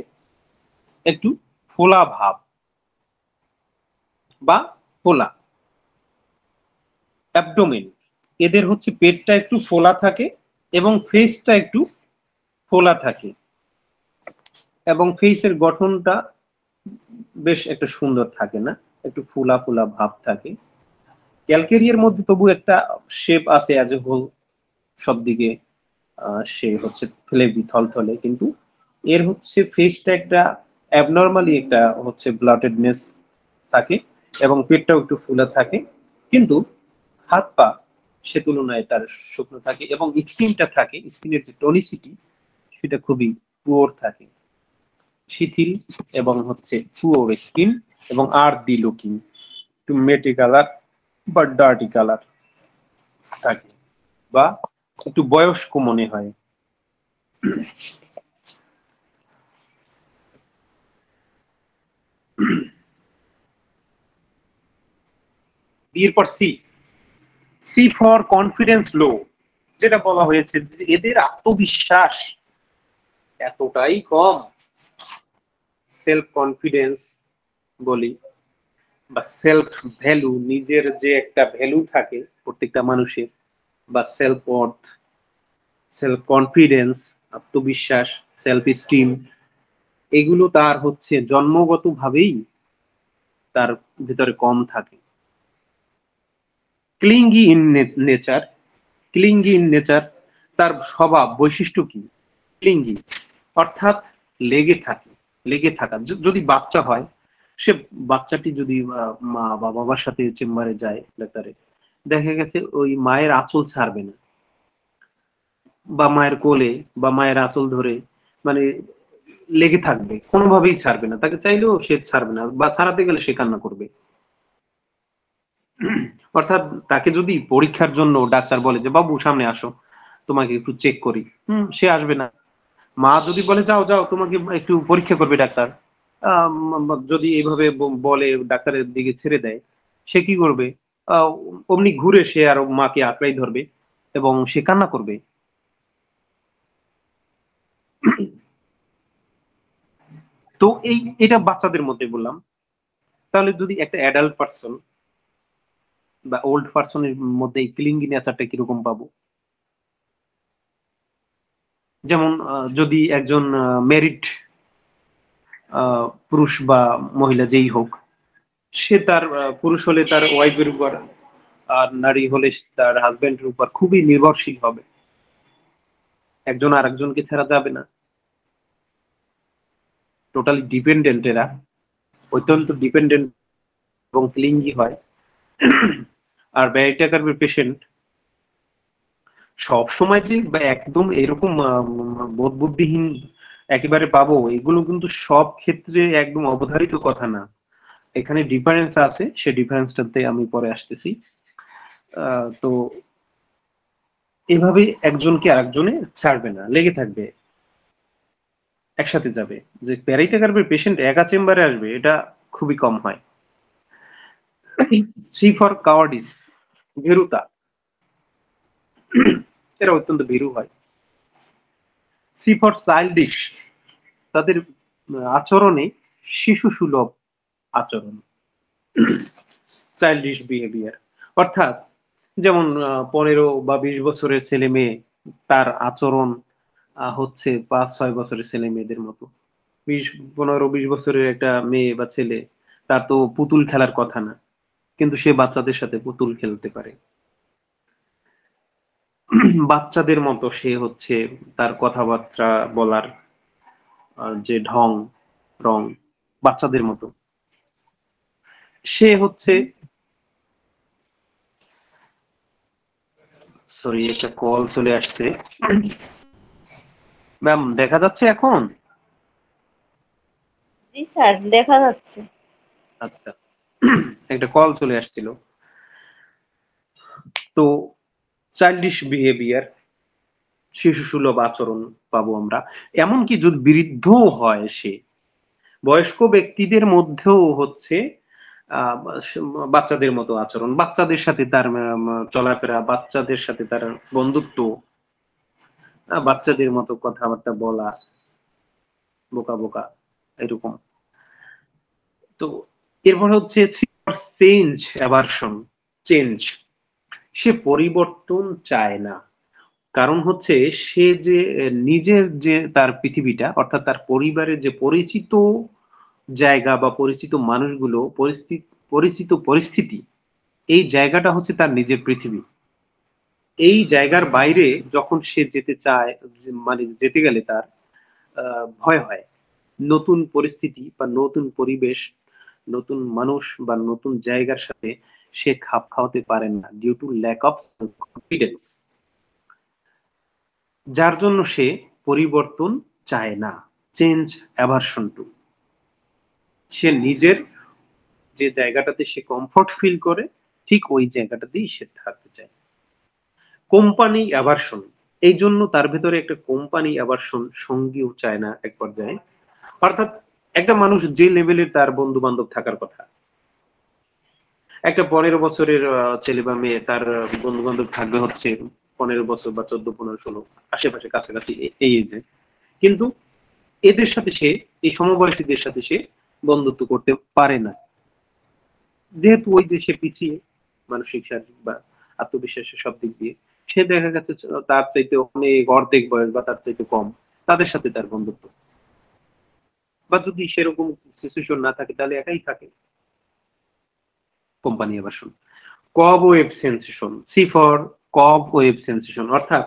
একটু ফোলা ভাব বা ফোলা অ্যাবডোমেন, এদের হচ্ছে পেটটা একটু ফোলা থাকে এবং ফেসটা একটু ফোলা থাকে, এবং ফেসের গঠনটা বেশ একটা সুন্দর থাকে না, একটু ফোলা ফোলা ভাব থাকে। ক্যালকেরিয়ার মধ্যে তবু একটা শেপ আছে অ্যাজ এ হোল, সব দিকে সে হচ্ছে ফ্লেভি থলথলে, কিন্তু এর হচ্ছে ফেসটা একটা অ্যাবনর্মালি একটা হচ্ছে ব্লটেডনেস থাকে, এবং পেটটাও একটু ফুলা থাকে, কিন্তু হাত পা সে তুলনায় তার শুকনো থাকে, এবং স্কিনটা থাকে, স্কিনের যে টনিসিটি সেটা খুবই পুয়ার থাকে, শিথিল এবং হচ্ছে পুয়ার স্কিন, এবং আর্দি লুকিং, একটু মেটি কালার বা ডার্টি কালার থাকে, বা একটু বয়স্ক মনে হয়। এরপর সি, সি ফর কনফিডেন্স লো, যেটা বলা হয়েছে যে এদের আত্মবিশ্বাস এতটাই কম, সেলফ কনফিডেন্স বলি বা সেলফ ভ্যালু, নিজের যে একটা ভ্যালু থাকে প্রত্যেকটা মানুষের, বা সেলফ ওয়ার্থ, সেলফ কনফিডেন্স, আত্মবিশ্বাস, সেলফ স্টিম, এগুলো তার হচ্ছে জন্মগত ভাবেই তার ভিতরে কম থাকে। ক্লিঙ্গি ইন নেচার, ক্লিঙ্গি ইন নেচার, তার স্বভাব বৈশিষ্ট্য কি, ক্লিঙ্গি অর্থাৎ লেগে থাকে, লেগে থাকা। যদি বাচ্চা হয় সে বাচ্চাটি যদি মা বা বাবার সাথে চেম্বারে যায় ডাক্তারে, দেখা গেছে ওই মায়ের আঁচল ছাড়বে না, বা মায়ের কোলে বা মায়ের আঁচল ধরে মানে লেগে থাকবে, কোনোভাবেই ছাড়বে না, তাকে চাইলেও সে ছাড়বে না, বা ছাড়াতে গেলে সে কান্না করবে। অর্থাৎ তাকে যদি পরীক্ষার জন্য ডাক্তার বলে যে বাবু সামনে আসো, তোমাকে একটু চেক করি, সে আসবে না। মা যদি বলে যাও যাও তোমাকে একটু পরীক্ষা করবে ডাক্তার, যদি এইভাবে বলে ডাক্তারের দিকে ছেড়ে দেয়, সে কি করবে? আহ, অমনি ঘুরে সে আর মাকে আঁকড়াই ধরবে এবং সে কান্না করবে। তো এটা বাচ্চাদের মধ্যে বললাম। তাহলে যদি একটা অ্যাডাল্ট পার্সন বা ওল্ড পার্সনের মধ্যে এই ক্লিঙ্গি নেচারটা কিরকম পাবো? যেমন যদি একজন মেরিট পুরুষ বা মহিলা যেই হোক, সে তার পুরুষ হলে তার ওয়াইফের উপর, আর নারী হলে তার হাজবেন্ডের উপর খুবই নির্ভরশীল হবে। একজন আর একজনকে ছাড়া যাবে না, টোটালি ডিপেন্ডেন্ট এরা, অত্যন্ত ডিপেন্ডেন্ট এবং ক্লিঙ্গি হয়। আর ব্যারিটাকার পেশেন্ট সব সময় যে বা একদম এরকম বোধ বুদ্ধিহীন একেবারে পাবো, এগুলো কিন্তু সব ক্ষেত্রে একদম অবধারিত কথা না। এখানে ডিফারেন্স আছে, সে ডিফারেন্সটাতে আমি পরে আসতেছি। তো এভাবে একজনকে আরেকজনে ছাড়বে না, লেগে থাকবে, একসাথে যাবে। যে প্যারাইটাকার্পের পেশেন্ট একা চেম্বারে আসবে এটা খুবই কম হয়। সি ফর কাওয়ার্ডিস, ভীরুতা, এরা অত্যন্ত ভীরু হয়। সি ফর চাইল্ডিশ, তাদের আচরণে শিশু সুলভ আচরণ, চাইল্ডিশ বিহেভিয়ার। অর্থাৎ যেমন 15 বা 20 বছরের ছেলে মেয়ে, তার আচরণ হচ্ছে 5-6 বছরের ছেলে মেয়েদের মতো। 15-20 বছরের একটা মেয়ে বা ছেলে, তার তো পুতুল খেলার কথা না, কিন্তু সে বাচ্চাদের সাথে পুতুল খেলতে পারে। বাচ্চাদের মতো সে হচ্ছে তার কথাবার্তা বলার যে ঢং রং, বাচ্চাদের মতো সে হচ্ছে। সরি, একটা কল চলে আসছে। ম্যাম দেখা যাচ্ছে এখন? জি স্যার, দেখা যাচ্ছে। আচ্ছা, একটা কল চলে আসছিল। তো চাইল্ডিশ বিহেভিয়ার, শিশু সুলভ আচরণ পাবো আমরা। এমনকি যদি বৃদ্ধ হয় সে, বয়স্ক ব্যক্তিদের মধ্যেও হচ্ছে আহ, বাচ্চাদের মতো আচরণ, বাচ্চাদের সাথে তার চলাফেরা, বাচ্চাদের সাথে তার বন্ধুত্ব, বাচ্চাদের মতো কথাবার্তা বলা, বোকা বোকা এরকম। তো এরপর হচ্ছে চেঞ্জ অ্যাভারশন, চেঞ্জ, সে পরিবর্তন চায় না। কারণ হচ্ছে সে যে নিজের যে তার পৃথিবীটা, অর্থাৎ তার পরিবারের যে পরিচিত জায়গা বা পরিচিত মানুষগুলো, পরিচিত পরিস্থিতি, এই জায়গাটা হচ্ছে তার নিজের পৃথিবী। এই জায়গার বাইরে যখন সে যেতে চায়, মানে যেতে গেলে তার ভয় হয়। নতুন পরিস্থিতি বা নতুন পরিবেশ, নতুন মানুষ বা নতুন জায়গার সাথে সে খাপ খাওয়াতে পারে না, due to lack of confidence, যার জন্য সে পরিবর্তন চায় না। চেঞ্জ অ্যাভারশন টু, সে নিজের যে জায়গাটাতে সে কমফোর্ট ফিল করে, ঠিক ওই জায়গাটাতেই সে থাকতে চায়। কোম্পানি অ্যাভারশন, এই জন্য তার ভেতরে একটা কোম্পানি অ্যাভারশন, সঙ্গীও চায় না এক পর্যায়ে। অর্থাৎ একটা মানুষ যে লেভেলের তার বন্ধু বান্ধব থাকার কথা, একটা 15 বছরের ছেলে বা মেয়ে, তার বন্ধু বান্ধব থাকবে হচ্ছে 15 বছর বা 14, 15, 16 আশেপাশে কাছাকাছি এই এজে, কিন্তু এদের সাথে সে, এই সমবয়সীদের সাথে সে বন্ধুত্ব করতে পারে না, যেহেতু ওই যে সে পিছিয়ে মানসিক, শারীরিক বা আত্মবিশ্বাসের সব দিক দিয়ে। সে দেখা গেছে তার চাইতে অনেক অর্ধেক বয়স বা তার চাইতে কম, তাদের সাথে তার বন্ধুত্ব, বা যদি সেরকম সিচুয়েশন না থাকে তাহলে একাই থাকে। কোম্পানি আবার শুন, কব ওয়েব সেন্সেশন, সি ফর কব ওয়েব সেন্সেশন, অর্থাৎ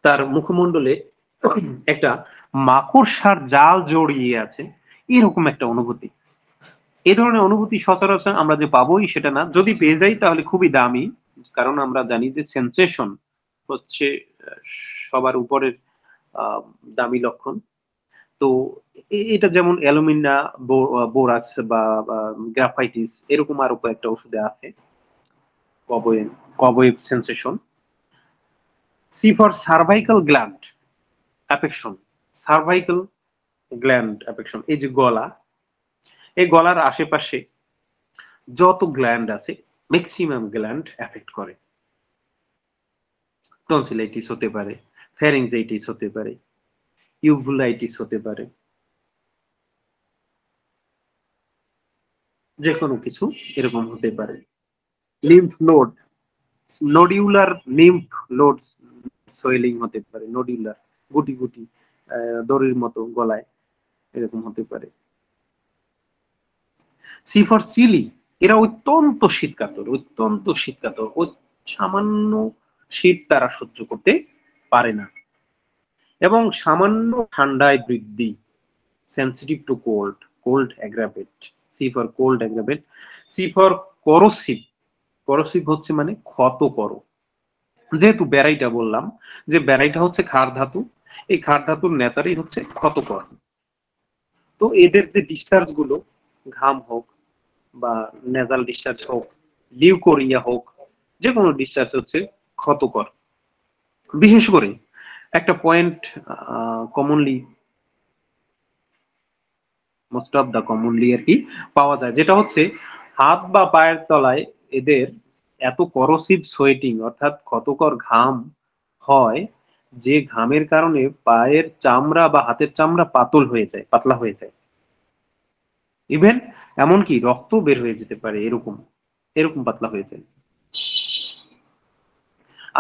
তার মুখমণ্ডলে একটা মাকড়সার জাল জড়িয়ে আছে, এরকম একটা অনুভূতি। এই ধরনের অনুভূতি সচরাচর আমরা যে পাবোই সেটা না, যদি পেয়ে যাই তাহলে খুবই দামি। কারণ আমরা জানি যে সেন্সেশন হচ্ছে সবার উপরের দামি লক্ষণ। তো এটা যেমন অ্যালুমিনা, বোরাক্স বা গ্রাফাইটিস, এরকম আরো কয়েকটা ওষুধে আছে কবয়েব কবয়েব sensation. C for cervical gland affection. Cervical gland affection, এই যে গলা, এই গলার আশেপাশে যত গ্ল্যান্ড আছে ম্যাক্সিমাম গ্ল্যান্ড এফেক্ট করে। টনসিলাইটিস হতে পারে, ফ্যারিংজাইটিস হতে পারে, ইউভুলাইটিস হতে পারে, যে কোনো কিছু এরকম হতে পারে। Lymph node, nodular lymph node swelling হতে পারে, নডিউলার গুটি গুটি দড়ির মতো গলায় এরকম হতে পারে। সি ফর চিলি, এরা অত্যন্ত শীতকাতর, অত্যন্ত শীতকাতর, সামান্য শীত তারা সহ্য করতে পারে না এবং সামান্য ঠান্ডায় বৃদ্ধি, sensitive to cold, cold aggravate. C for cold aggravate. C for corrosive, corrosive হচ্ছে মানে ক্ষত করো। যেহেতু ব্যারাইটা বললাম যে ব্যারাইটা হচ্ছে ক্ষার ধাতু, এই ক্ষার ধাতুর নেচারই হচ্ছে ক্ষতকর। তো এদের যে ডিসচার্জ গুলো, ঘাম হোক বা নেজাল ডিসচার্জ হোক, লিউকোরিয়া হোক, যে কোনো ডিসচার্জ হচ্ছে ক্ষতকর। বিশেষ করে একটা point commonly, most of the commonly আর কি পাওয়া যায়, যেটা হচ্ছে হাত বা পায়ের তলায় এদের এত করোসিভ সোয়েটিং অর্থাৎ ক্ষতকর ঘাম হয় যে ঘামের কারণে পায়ের চামড়া বা হাতের চামড়া পাতল হয়ে যায়, পাতলা হয়ে যায়, ইভেন এমনকি রক্ত বের হয়ে যেতে পারে, এরকম এরকম পাতলা হয়ে যায়।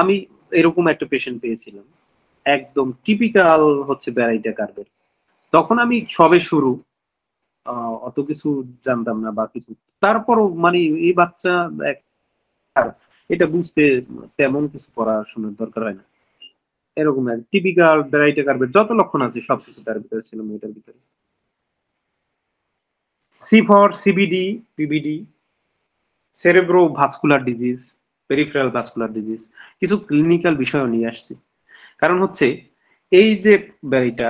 আমি এরকম একটা পেশেন্ট পেয়েছিলাম, একদম টিপিক্যাল হচ্ছে ব্যারাইটা কার্ভের। তখন আমি সবে শুরু, অত কিছু জানতাম না বা কিছু, তারপরও মানে এই বাচ্চা এটা বুঝতে তেমন কিছু পড়াশোনার দরকার হয় না, এরকম এক টিপিক্যাল ব্যারাইটা কার্ভের যত লক্ষণ আছে সবকিছু তার ভিতরে ছিল, মেয়েটার ভিতরে। C for CBD, PBD, cerebro vascular disease, peripheral vascular disease. কিছু ক্লিনিক্যাল বিষয় নিয়ে আসছি, কারণ হচ্ছে এই যে ব্যারাইটা,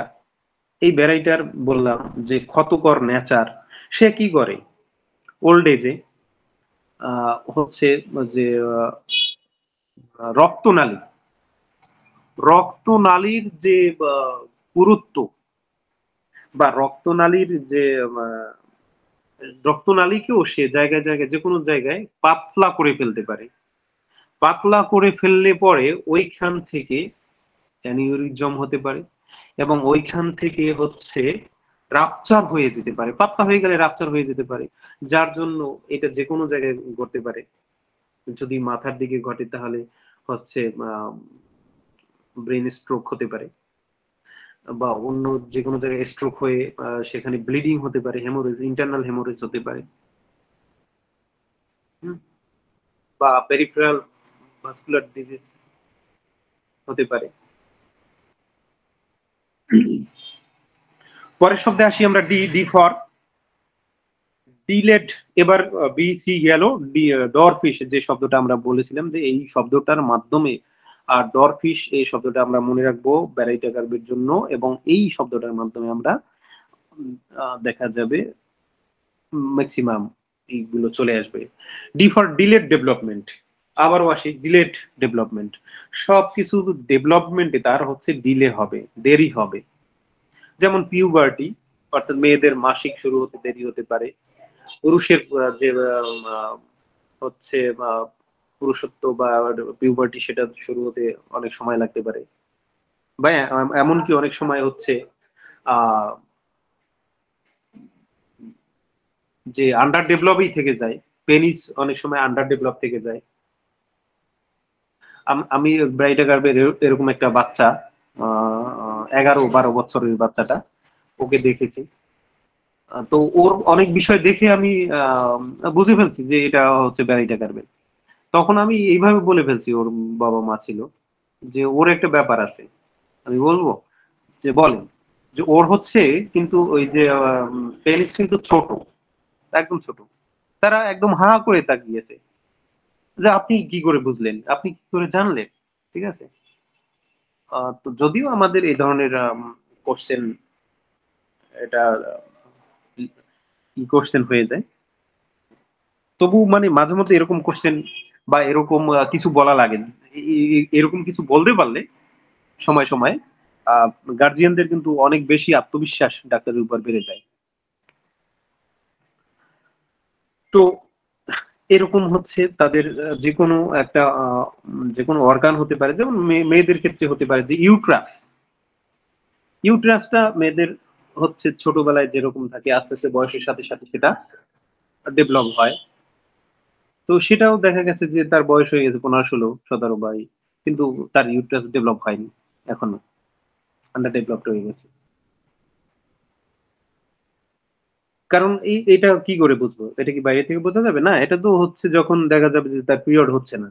এই ব্যারাইটার বললাম যে ক্ষতকর নেচার, সে কি করে ওল্ড এজে হচ্ছে যে রক্তনালী, রক্তনালীর যে পুরুত্ব বা রক্তনালীর যে রক্তনালীকেও সে জায়গায় জায়গায় যে কোনো জায়গায় পাতলা করে ফেলতে পারে। পাতলা করে ফেললে পরে ওইখান থেকে অ্যানিউরিজম হতে পারে এবং ওইখান থেকে হচ্ছে রাপচার হয়ে যেতে পারে, পাতলা হয়ে গেলে রাপচার হয়ে যেতে পারে, যার জন্য এটা যে কোনো জায়গায় ঘটতে পারে। যদি মাথার দিকে ঘটে তাহলে হচ্ছে ব্রেন স্ট্রোক হতে পারে, বা অন্য যে কোনো জায়গায় স্ট্রোক হয়ে সেখানে ব্লিডিং হতে পারে, হেমোরেজ, ইন্টারনাল হেমোরেজ হতে পারে, বা পেরিফেরাল ভাস্কুলার ডিজিজ হতে পারে। পরের শব্দে আসি আমরা, ডি, ডি ফর ডিলেট। এবার বিসি গেল, ডরফিশ যে শব্দটা আমরা বলেছিলাম যে এই শব্দটার মাধ্যমে, আর ডরফিশ এই শব্দটা আমরা মনে রাখবো ব্যারাইটা কার্ভের জন্য, এবং এই শব্দটার মাধ্যমে আমরা দেখা যাবে ম্যাক্সিমাম এইগুলো চলে আসবে। D for delete development. আবারও আসি, ডিলেট ডেভেলপমেন্ট, সবকিছু ডেভেলপমেন্টে তার হচ্ছে ডিলে হবে, দেরি হবে। যেমন পিউবার্টি, অর্থাৎ মেয়েদের মাসিক শুরু হতে দেরি হতে পারে, পুরুষের যে হচ্ছে পুরুষত্ব বা পিউবার্টি সেটা শুরু হতে অনেক সময় লাগতে পারে, বা এমনকি অনেক সময় হচ্ছে আহ যে আন্ডার ডেভেলপই থেকে যায়, পেনিস অনেক সময় আন্ডার ডেভেলপ থেকে যায়। আমি ব্রাইডা গার্ভের এরকম একটা বাচ্চা, 11-12 বছরের বাচ্চাটা, ওকে দেখেছি। তো ওর অনেক বিষয় দেখে আমি বুঝে ফেলছি যে এটা হচ্ছে ব্যারাইটা গার্ভের। তখন আমি এইভাবে বলে ফেলছি, ওর বাবা মা ছিল, যে ওর একটা ব্যাপার আছে। আমি বলবো যে বলেন, যে ওর হচ্ছে কিন্তু ওই যে পেনিস কিন্তু ছোট, একদম ছোট। তারা একদম হা করে তাকিয়েছে যে আপনি কি করে বুঝলেন, আপনি কি করে জানলেন। ঠিক আছে। তো যদিও আমাদের এই ধরনের কোশ্চেন, এটা কোশ্চেন হয়ে যায়, তবু মানে মাঝে মধ্যে এরকম কোশ্চেন বা এরকম কিছু বলা লাগে। এরকম কিছু বলতে পারলে সময় সময় গার্জিয়ানদের কিন্তু অনেক বেশি আত্মবিশ্বাস ডাক্তারের উপর বেড়ে যায়। তো এরকম হচ্ছে তাদের যে কোনো একটা যে কোনো অর্গান হতে পারে, যেমন মেয়েদের ক্ষেত্রে হতে পারে যে ইউট্রাস। ইউট্রাসটা মেয়েদের হচ্ছে ছোটবেলায় যেরকম থাকে, আস্তে আস্তে বয়সের সাথে সাথে সেটা ডেভেলপ হয়। তো সেটাও দেখা গেছে যে তার বয়স হয়ে গেছে 15, 16, 17 বাই, কিন্তু তার ইউট্রাস ডেভেলপ হয়নি এখনো, আন্ডার ডেভেলপড হয়ে গেছে। কারণ এটা কি করে বুঝবো, এটা কি বাইরে থেকে বোঝা যাবে? না, এটা তো হচ্ছে যখন দেখা যাবে যে তার পিরিয়ড হচ্ছে না,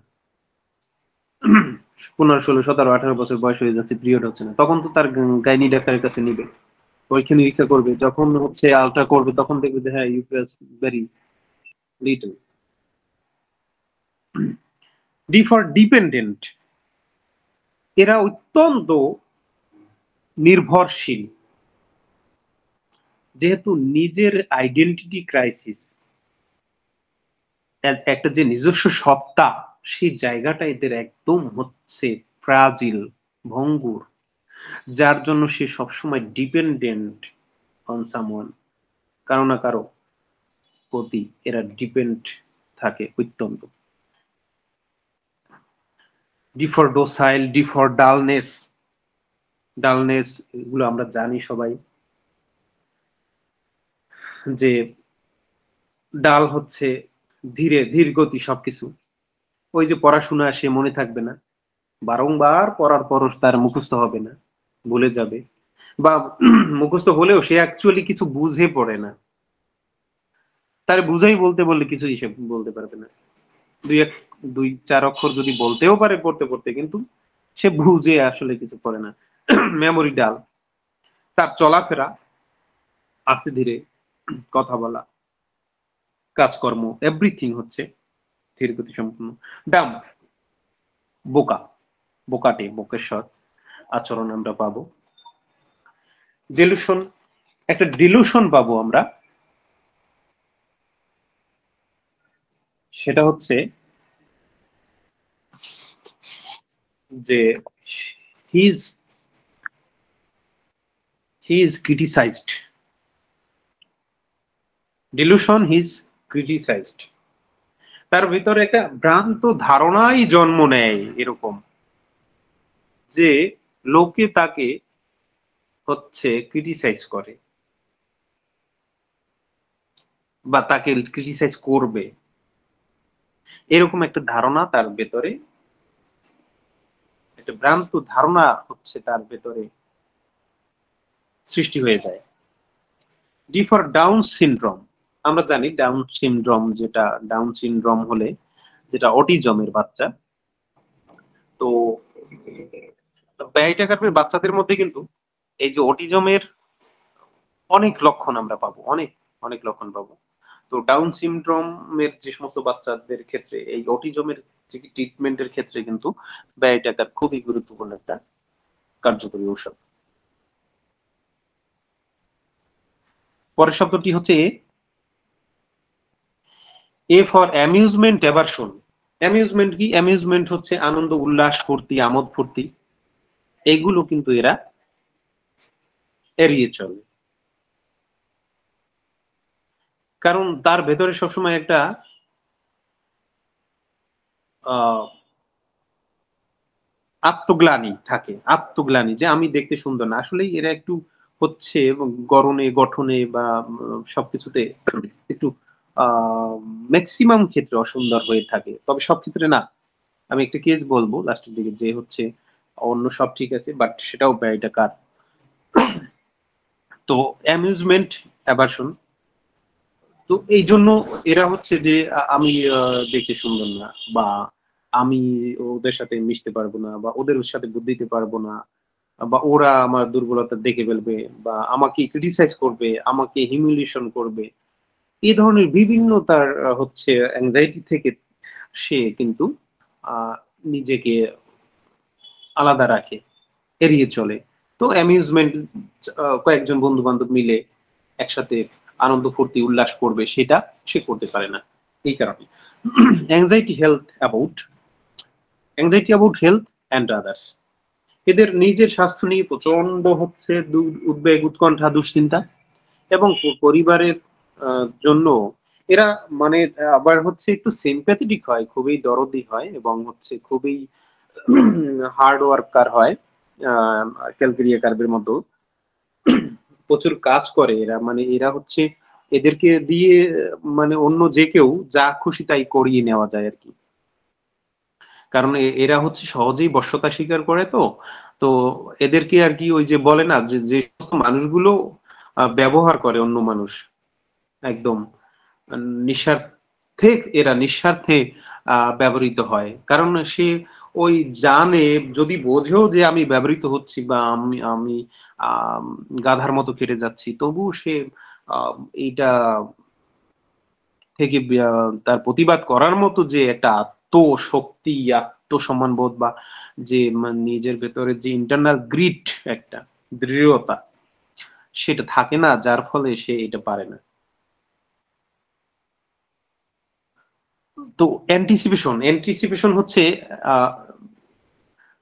15, 16, 17, 18 বছর বয়স হয়ে যাচ্ছে, পিরিয়ড হচ্ছে না, তখন তো তার গাইনি ডাক্তারের কাছে নিবে, পরীক্ষা নিরীক্ষা করবে, যখন হচ্ছে আলট্রা করবে তখন দেখবে যে হ্যাঁ uterus very little. D for dependent, এরা অত্যন্ত নির্ভরশীল। যেহেতু নিজের আইডেন্টিটি ক্রাইসিস, একটা যে নিজস্ব সত্তা, সেই জায়গাটা এদের একদম হচ্ছে ফ্রাজিল, ভঙ্গুর, যার জন্য সে সবসময় ডিপেন্ডেন্ট অন সামওয়ান, কারো না কারো প্রতি এরা ডিপেন্ড থাকে অত্যন্ত। D for docile, D for dullness. Dullness এগুলো আমরা জানি সবাই, যে ডাল হচ্ছে ধীর গতি সবকিছু। ওই যে পড়াশোনা সে মনে থাকবে না, বারংবার পড়ার পরও তার মুখস্থ হবে না, ভুলে যাবে, বা মুখস্থ হলেও সে অ্যাকচুয়ালি কিছু বুঝে পড়ে না, তার বুঝাই বলতে বললে কিছু হিসেব বলতে পারবে না। দুই চার অক্ষর যদি বলতেও পারে পড়তে পড়তে, কিন্তু সে বুঝে আসলে কিছু পড়ে না। মেমোরি ডাল। তার চলাফেরা আস্তে ধীরে, কথা বলা, কাজকর্ম, এভরিথিং হচ্ছে ধীর গতি সম্পূর্ণ। ডাম, বোকা, বোকাটে, বকেশ্বর আচরণ আমরা পাবো। ডিলুশন, একটা ডিলুশন পাবো আমরা, সেটা হচ্ছে যে he is criticised. Dilution, he is criticised, তার ভিতরে একটা ভ্রান্ত ধারণাই জন্ম নেয় এরকম, যে লোকে তাকে হচ্ছে ক্রিটিসাইজ করে বা তাকে ক্রিটিসাইজ করবে, এরকম একটা ধারণা তার ভেতরে, একটা ভ্রান্ত ধারণা হচ্ছে তার ভেতরে সৃষ্টি হয়ে যায়। D for down syndrome. আমরা জানি ডাউন সিনড্রোম, যেটা ডাউন সিনড্রোম হলে যেটা অটিজমের বাচ্চা। তো ব্যয় টাকার বাচ্চাদের মধ্যে কিন্তু এই যে অটিজমের অনেক লক্ষণ আমরা পাবো, অনেক অনেক লক্ষণ পাবো। তো ডাউন সিনড্রোমের যে সমস্ত বাচ্চাদের ক্ষেত্রে এই অটিজমের ট্রিটমেন্টের ক্ষেত্রে কিন্তু ব্যয় টাকার খুবই গুরুত্বপূর্ণ একটা কার্যকরী ঔষধ। পরের শব্দটি হচ্ছে A for amusement aversion. Amusement কি? অ্যামিউজমেন্ট হচ্ছে আনন্দ, উল্লাস, ফুর্তি, আমোদ ফুর্তি, এগুলো কিন্তু এরা এড়িয়ে চলে, কারণ তার ভেতরে সবসময় একটা আত্মগ্লানি থাকে, আত্মগ্লানি, যে আমি দেখতে সুন্দর না। আসলেই এরা একটু হচ্ছে গড়নে, গঠনে বা সবকিছুতে একটু ম্যাক্সিমাম ক্ষেত্রে অসুন্দর হয়ে থাকে, তবে সব ক্ষেত্রে না। আমি একটা কেস বলবো লাস্টের দিকে, যে হচ্ছে অন্য সব ঠিক আছে বাট সেটাও ব্যয়টা কার। তো অ্যামিউজমেন্ট অ্যাভারশন, তো এই জন্য এরা হচ্ছে যে আমি দেখতে সুন্দর না, বা আমি ওদের সাথে মিশতে পারবো না, বা ওদের সাথে বুদ্ধি দিতে পারবো না, বা ওরা আমার দুর্বলতা দেখে ফেলবে, বা আমাকে ক্রিটিসাইজ করবে, আমাকে হিউমিলিয়েশন করবে, এই ধরনের বিভিন্ন তার হচ্ছে অ্যাংজাইটি থেকে সে কিন্তু আহ, নিজেকে আলাদা রাখে, এড়িয়ে চলে। তো অ্যামিউজমেন্ট, কয়েকজন বন্ধু বান্ধব মিলে একসাথে আনন্দ ফুর্তি উল্লাস করবে, সেটা সে করতে পারে না। এই কারণে অ্যাংজাইটি হেলথ অ্যান্ড আদার্স, এদের নিজের স্বাস্থ্য নিয়ে প্রচন্ড হচ্ছে উদ্বেগ, উৎকণ্ঠা, দুশ্চিন্তা, এবং পরিবারের জন্য এরা মানে আবার হচ্ছে একটু সিম্প্যাথেটিক হয়, খুবই দরদি হয়, এবং হচ্ছে খুবই হার্ড ওয়ার্কার হয়। ক্যালকেরিয়া কার্ভের মতো প্রচুর কাজ করে এরা, মানে এরা হচ্ছে এদেরকে দিয়ে মানে অন্য যে কেউ যা খুশি তাই করিয়ে নেওয়া যায় আর কি। কারণ এরা হচ্ছে সহজেই বশ্যতা স্বীকার করে। তো তো এদেরকে আর কি ওই যে বলে না, যে যে সমস্ত মানুষগুলো ব্যবহার করে অন্য মানুষ, একদম নিঃস্বার্থে, এরা নিঃস্বার্থে ব্যবহৃত হয়। কারণ সে ওই জানে, যদি বোঝেও যে আমি ব্যবহৃত হচ্ছি বা আমি আমি আহ গাধার মতো কেটে যাচ্ছি, তবু সে আহ, এইটা থেকে তার প্রতিবাদ করার মতো যে একটা আত্মশক্তি, আত্মসম্মান বোধ, বা যে নিজের ভেতরে যে ইন্টারনাল গ্রিট, একটা দৃঢ়তা, সেটা থাকে না, যার ফলে সে এটা পারে না। তো অ্যান্টিসিপেশন হচ্ছে আহ,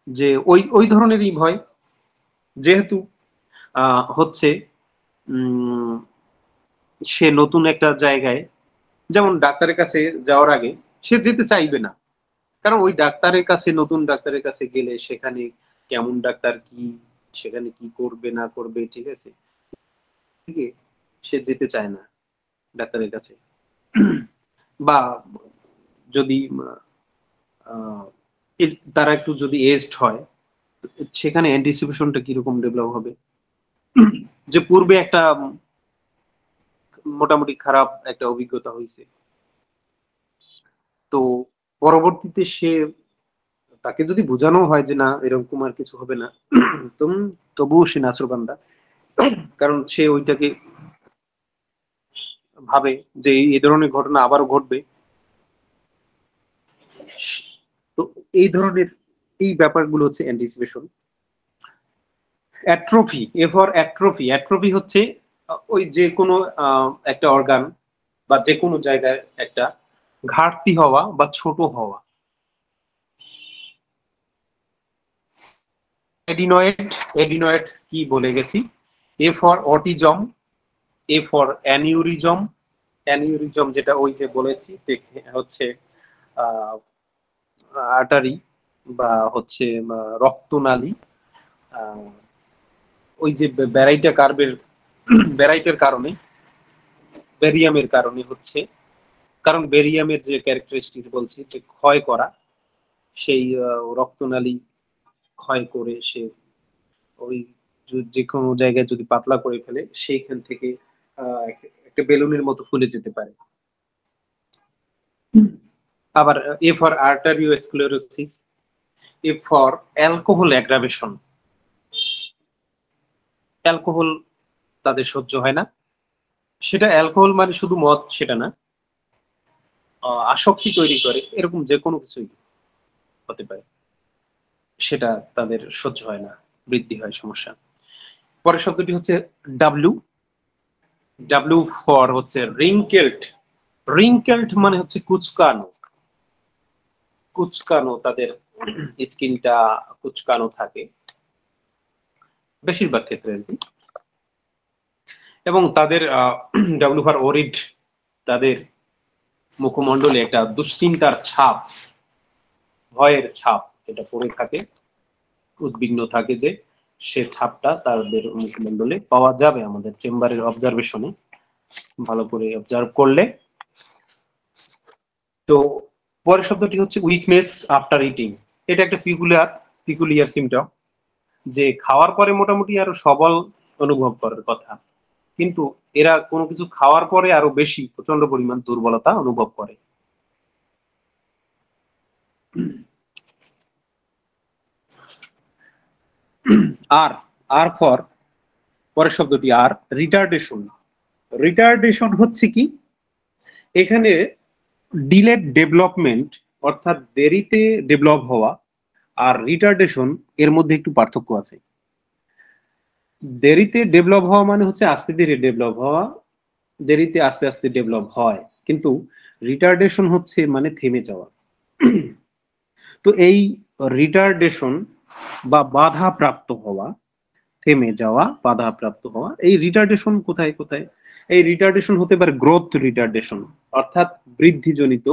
যে ওই ওই ধরনেরই ভয়, যেহেতু হচ্ছে উম সে নতুন একটা জায়গায়, যেমন ডাক্তারের কাছে যাওয়ার আগে সে যেতে চাইবে না, কারণ ওই ডাক্তারের কাছে, নতুন ডাক্তারের কাছে গেলে সেখানে কেমন ডাক্তার, কি সেখানে কি করবে না করবে, ঠিক আছে, ঠিক আছে, সে যেতে চায় না ডাক্তারের কাছে। বা যদি আহ, তারা একটু যদি এজড হয়, সেখানে অ্যান্টিসিপেশনটা কিরকম ডেভেলপ হবে, যে পূর্বে একটা মোটামুটি খারাপ একটা অভিজ্ঞতা হয়েছে, তো পরবর্তীতে সে, তাকে যদি বোঝানো হয় যে না এরকম আর কিছু হবে না, তবুও সে নাছোড়বান্দা, কারণ সে ওইটাকে ভাবে যে এই ধরনের ঘটনা আবারও ঘটবে। তো এই ধরনের এই ব্যাপারগুলো হচ্ছে অ্যান্টিসিপেশন। অ্যাট্রফি হচ্ছে ওই যে কোনো একটা অর্গান বা যে কোনো জায়গায় একটা ঘাটতি হওয়া বা ছোট হওয়া। এডিনয়েড এডিনয়েড কি বলে গেছি, A for autism, A for aneurysm. Aneurysm যেটা ওই যে বলেছি, হচ্ছে আর্টারি বা হচ্ছে রক্তনালী, আহ, ওই যে ব্যারাইটের কারণে, বেরিয়ামের কারণে হচ্ছে, কারণ বেরিয়ামের যে ক্যারেক্টারিস্টিক বলছি, যে ক্ষয় করা, সেই রক্তনালী ক্ষয় করে সে ওই যে কোনো জায়গায় যদি পাতলা করে ফেলে, সেইখান থেকে একটা বেলুনের মতো ফুলে যেতে পারে। আবার A for arteriosclerosis, A for alcohol aggravation, alcohol তাদের সহ্য হয় না। সেটা অ্যালকোহল মানে শুধু মদ সেটা না, আসক্তি তৈরি করে, এরকম যে কোনো কিছুই হতে পারে, সেটা তাদের সহ্য হয় না, বৃদ্ধি হয় সমস্যা। পরের শব্দটি হচ্ছে ডাব্লিউ। ডাব্লিউ ফর হচ্ছে রিঙ্কেলড। রিঙ্কেলড মানে হচ্ছে কুচকানো, কুচকানো, তাদের স্কিনটা কুচকানো থাকে বেশিরভাগ ক্ষেত্রে আর কি। এবং তাদের ডাব্লিউ ফর ওরিড, তাদের মুখমণ্ডলে একটা দুশ্চিন্তার ছাপ, ভয়ের ছাপ এটা পড়ে থাকে, উদ্বিগ্ন থাকে, যে সে ছাপটা তাদের মুখমণ্ডলে পাওয়া যাবে আমাদের চেম্বারের অবজারভেশনে, ভালো করে অবজার্ভ করলে। তো পরের শব্দটি হচ্ছে উইকনেস আফটার ইটিং। এটা একটা পিকুলিয়ার সিমটম, যে খাওয়ার পরে মোটামুটি আরো সবল অনুভব করার কথা, কিন্তু এরা কোনো কিছু খাওয়ার পরে আরো বেশি প্রচন্ড পরিমাণ দুর্বলতা অনুভব করে। আর আর ফর পরের শব্দটি আর রিটার্ডেশন। রিটার্ডেশন হচ্ছে কি, এখানে ডিলেড ডেভেলপমেন্ট অর্থাৎ দেরিতে ডেভেলপ হওয়া আর রিটার্ডেশন এর মধ্যে একটু পার্থক্য আছে। দেরিতে ডেভেলপ হওয়া মানে হচ্ছে আস্তে ধীরে ডেভেলপ হওয়া, দেরিতে আস্তে আস্তে ডেভেলপ হয়, কিন্তু রিটার্ডেশন হচ্ছে মানে থেমে যাওয়া। তো এই রিটার্ডেশন বা বাধাপ্রাপ্ত হওয়া, থেমে যাওয়া, বাধাপ্রাপ্ত হওয়া, এই রিটার্ডেশন কোথায় কোথায়? এই রিটার্ডেশন হতে পারে গ্রোথ রিটার্ডেশন অর্থাৎ বৃদ্ধিজনিত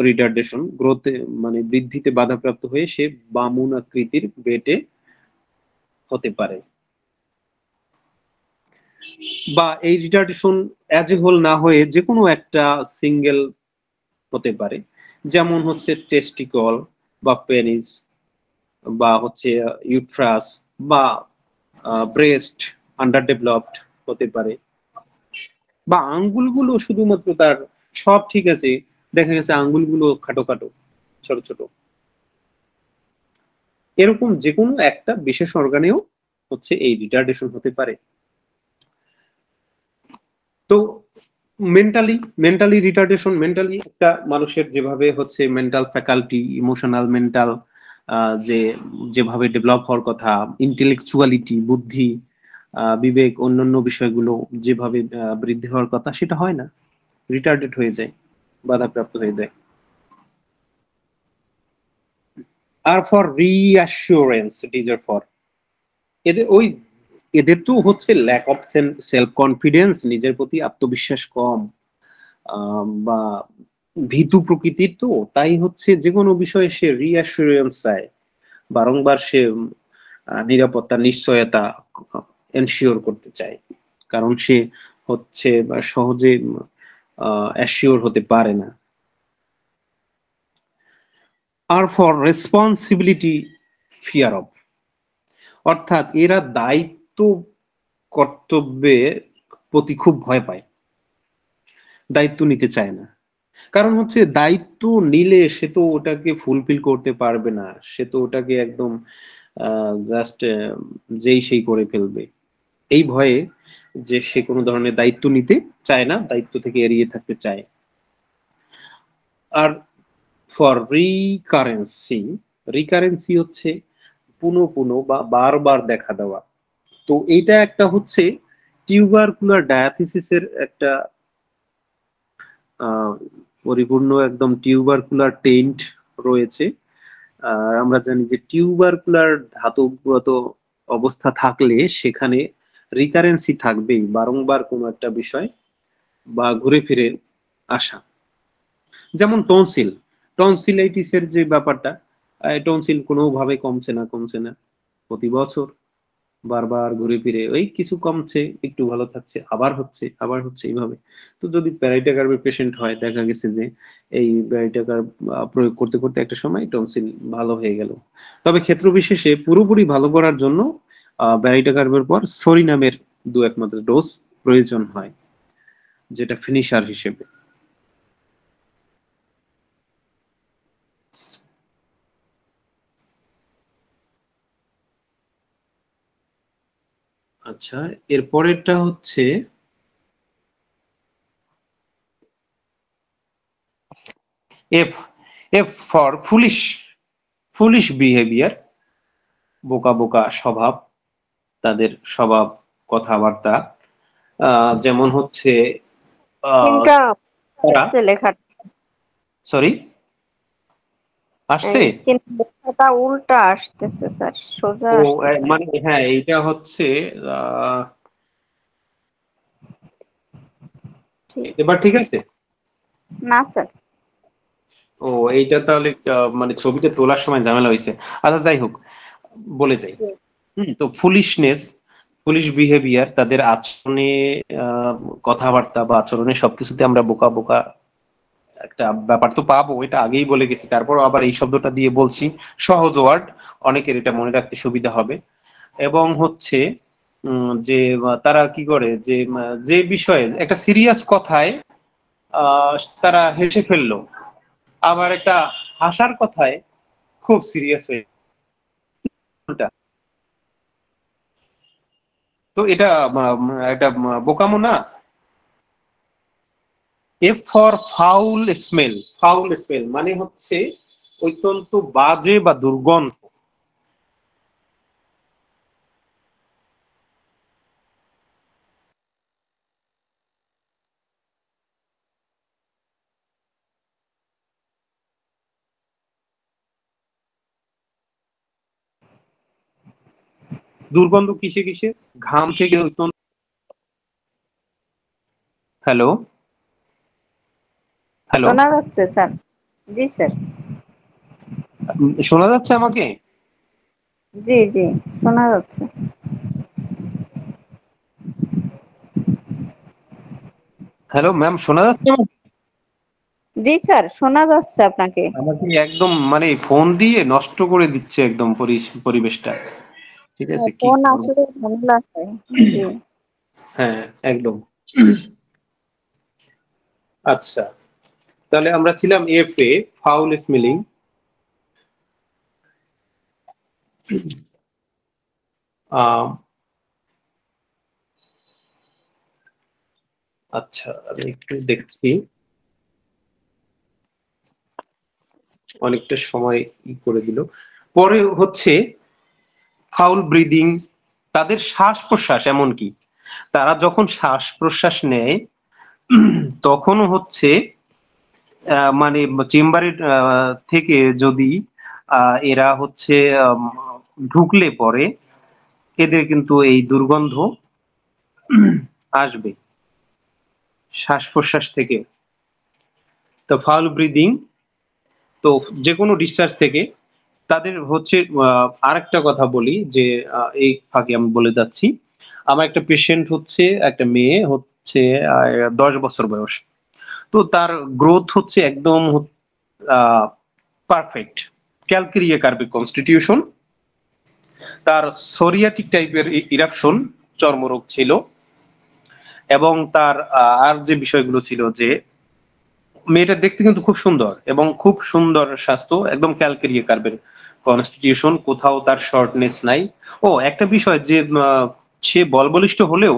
রিটার্ডেশন, গ্রোথে মানে বৃদ্ধিতে বাধাপ্রাপ্ত হয়ে সে বামুন আকৃতির বেটে হতে পারে। বা এই রিটার্ডেশন অ্যাজ এ হোল না হয়ে যে কোনো একটা সিঙ্গেল হতে পারে, যেমন হচ্ছে টেস্টিকল বা পেনিস বা হচ্ছে ইউট্রাস বা ব্রেস্ট আন্ডার ডেভেলপড হতে পারে, বা আঙ্গুলগুলো শুধুমাত্র তার সব ঠিক আছে, দেখা গেছে আঙ্গুলগুলো খাটো খাটো ছোট ছোট, এরকম যে কোনো একটা বিশেষ অর্গানেও হচ্ছে এই রিটার্ডেশন হতে পারে। তো মেন্টালি রিটার্ডেশন, মেন্টালি একটা মানুষের যেভাবে হচ্ছে মেন্টাল ফ্যাকাল্টি, ইমোশনাল মেন্টাল যে যেভাবে ডেভেলপ হওয়ার কথা, ইন্টেলেকচুয়ালিটি বুদ্ধি, বিবেক, অন্যান্য বিষয়গুলো যেভাবে বৃদ্ধি হওয়ার কথা সেটা হয় না, রিটার্ডেড হয়ে যায়, বাধাপ্রাপ্ত হয়ে যায়। আর ফর রিঅ্যাসুরেন্স, ডিজার ফর এদের তো হচ্ছে ল্যাক অফ সেলফ কনফিডেন্স, নিজের প্রতি আত্মবিশ্বাস কম, বা ভীতু প্রকৃতির, তো তাই হচ্ছে যে কোনো বিষয়ে সে রিঅ্যাসুরেন্স চায়, বারংবার সে নিরাপত্তা, নিশ্চয়তা এনশিওর করতে চায়, কারণ সে হচ্ছে সহজে অ্যাসিওর হতে পারে না। আর ফর রেসপন্সিবিলিটি ফিয়ার অফ, অর্থাৎ এরা দায়িত্ব কর্তব্যের প্রতি খুব ভয় পায়, দায়িত্ব নিতে চায় না। কারণ হচ্ছে দায়িত্ব নিলে সে তো ওটাকে ফুলফিল করতে পারবে না, সে তো ওটাকে একদম জাস্ট যেই সেই করে ফেলবে, এই ভয়ে যে সে কোনো ধরনের দায়িত্ব নিতে চায় না, দায়িত্ব থেকে এড়িয়ে থাকতে চায়। আর ফর রিকারেন্সি, রিকারেন্সি হচ্ছে পুনঃ পুনঃ বা বারবার দেখা দেওয়া। তো এইটা একটা হচ্ছে টিউবারকুলার ডায়াথিসিসের একটা পরিপূর্ণ একদম টিউবারকুলার টেন্ট রয়েছে। আর আমরা জানি যে টিউবারকুলার ধাতুগত অবস্থা থাকলে সেখানে রিকারেন্সি থাকবেই, বারংবার কোনো একটা বিষয় বা ঘুরে ফিরে আসা। যেমন টনসিল, টনসিলাইটিসের যে ব্যাপারটা, টনসিল কোনোভাবে কমছে না প্রতি বছর বারবার ঘুরে ফিরে ওই কিছু কমছে, একটু ভালো থাকছে, আবার হচ্ছে এইভাবে। তো যদি প্যারাইটাকার্বের পেশেন্ট হয়, দেখা গেছে যে এই প্যারাইটাকার্ব প্রয়োগ করতে করতে একটা সময় টনসিল ভালো হয়ে গেল। তবে ক্ষেত্র বিশেষে পুরোপুরি ভালো করার জন্য প্যারাইটাকার্বের পর সরিনামের 2-1 মাত্রা ডোজ প্রয়োজন হয়, যেটা ফিনিশার হিসেবে। আচ্ছা, এরপরেরটা হচ্ছে F, F for foolish, foolish behaviour, বোকা বোকা স্বভাব, তাদের স্বভাব, কথাবার্তা, যেমন হচ্ছে স্ক্রিনটা তারা, আসছে লেখাটা, সরি আসছে, স্ক্রিন লেখাটা উল্টা আসতেছে স্যার, সোজা ও আসতেছে না। মানে হ্যাঁ এইটা হচ্ছে আহ, ঠিক এবার ঠিক আছে। না স্যার। ও এইটা তাহলে মানে ছবিতে তোলার সময় ঝামেলা হয়েছে। আচ্ছা যাই হোক, বলে যাই। জি। তো ফুলিশনেস, ফুলিশ বিহেভিয়ার, তাদের আচরণে, আহ, কথাবার্তা বা আচরণে সবকিছুতে আমরা বোকা বোকা একটা ব্যাপার তো পাবো, এটা আগেই বলে গেছি, তারপর আবার এই শব্দটা দিয়ে বলছি, সহজ ওয়ার্ড, অনেকের এটা মনে রাখতে সুবিধা হবে। এবং হচ্ছে যে তারা কি করে যে যে বিষয়ে একটা সিরিয়াস কথায় আহ, তারা হেসে ফেললো, আবার একটা হাসার কথায় খুব সিরিয়াস হয়ে, তো এটা একটা বোকামো না। F for foul smell. Foul smell মানে হচ্ছে অত্যন্ত বাজে বা দুর্গন্ধ। দুর্গন্ধ কিসে কিসে? ঘাম থেকে অত্যন্ত। হ্যালো হ্যালো, শোনা যাচ্ছে স্যার। জি স্যার। শোনা যাচ্ছে আমাকে? জি জি, শোনা যাচ্ছে। হ্যালো ম্যাম, শোনা যাচ্ছে আমাকে? জি স্যার, শোনা যাচ্ছে আপনাকে। আমাকে একদম মানে ফোন দিয়ে নষ্ট করে দিচ্ছে একদম পরিবেশটা। ঠিক আছে, কি ফোন করবো? আসলে ঝামেলা হয়। জি। হ্যাঁ, একদম। আচ্ছা, তাহলে আমরা ছিলাম এফ এ, ফাউল স্মেলিং। আচ্ছা, আমি একটু দেখছি, অনেকটা সময় করে দিল। পরে হচ্ছে ফাউল ব্রিদিং, তাদের শ্বাস প্রশ্বাস এমনকি তারা যখন শ্বাস প্রশ্বাস নেয় তখনও হচ্ছে মানে চেম্বারের থেকে যদি এরা হচ্ছে ঢুকলে পরে এদের কিন্তু এই দুর্গন্ধ আসবে শ্বাস প্রশ্বাস থেকে। তো ফাউল ব্রিদিং, তো যে কোনো ডিসচার্জ থেকে তাদের হচ্ছে আরেকটা কথা বলি যে এই ফাঁকে আমি বলে যাচ্ছি, আমার একটা পেশেন্ট হচ্ছে, একটা মেয়ে হচ্ছে 10 বছর বয়স। তো তার গ্রোথ হচ্ছে একদম পারফেক্ট, ক্যালকেরিয়া কার্বিক কনস্টিটিউশন। তার সোরিয়াটিক টাইপের ইরাপশন, চর্মরোগ ছিল। এবং তার আর যে বিষয়গুলো ছিল যে মেয়েটা দেখতে কিন্তু খুব সুন্দর এবং খুব সুন্দর স্বাস্থ্য, একদম ক্যালকেরিয়া কার্ভের কনস্টিটিউশন, কোথাও তার শর্টনেস নাই। ও একটা বিষয় যে সে বলবলিষ্ঠ হলেও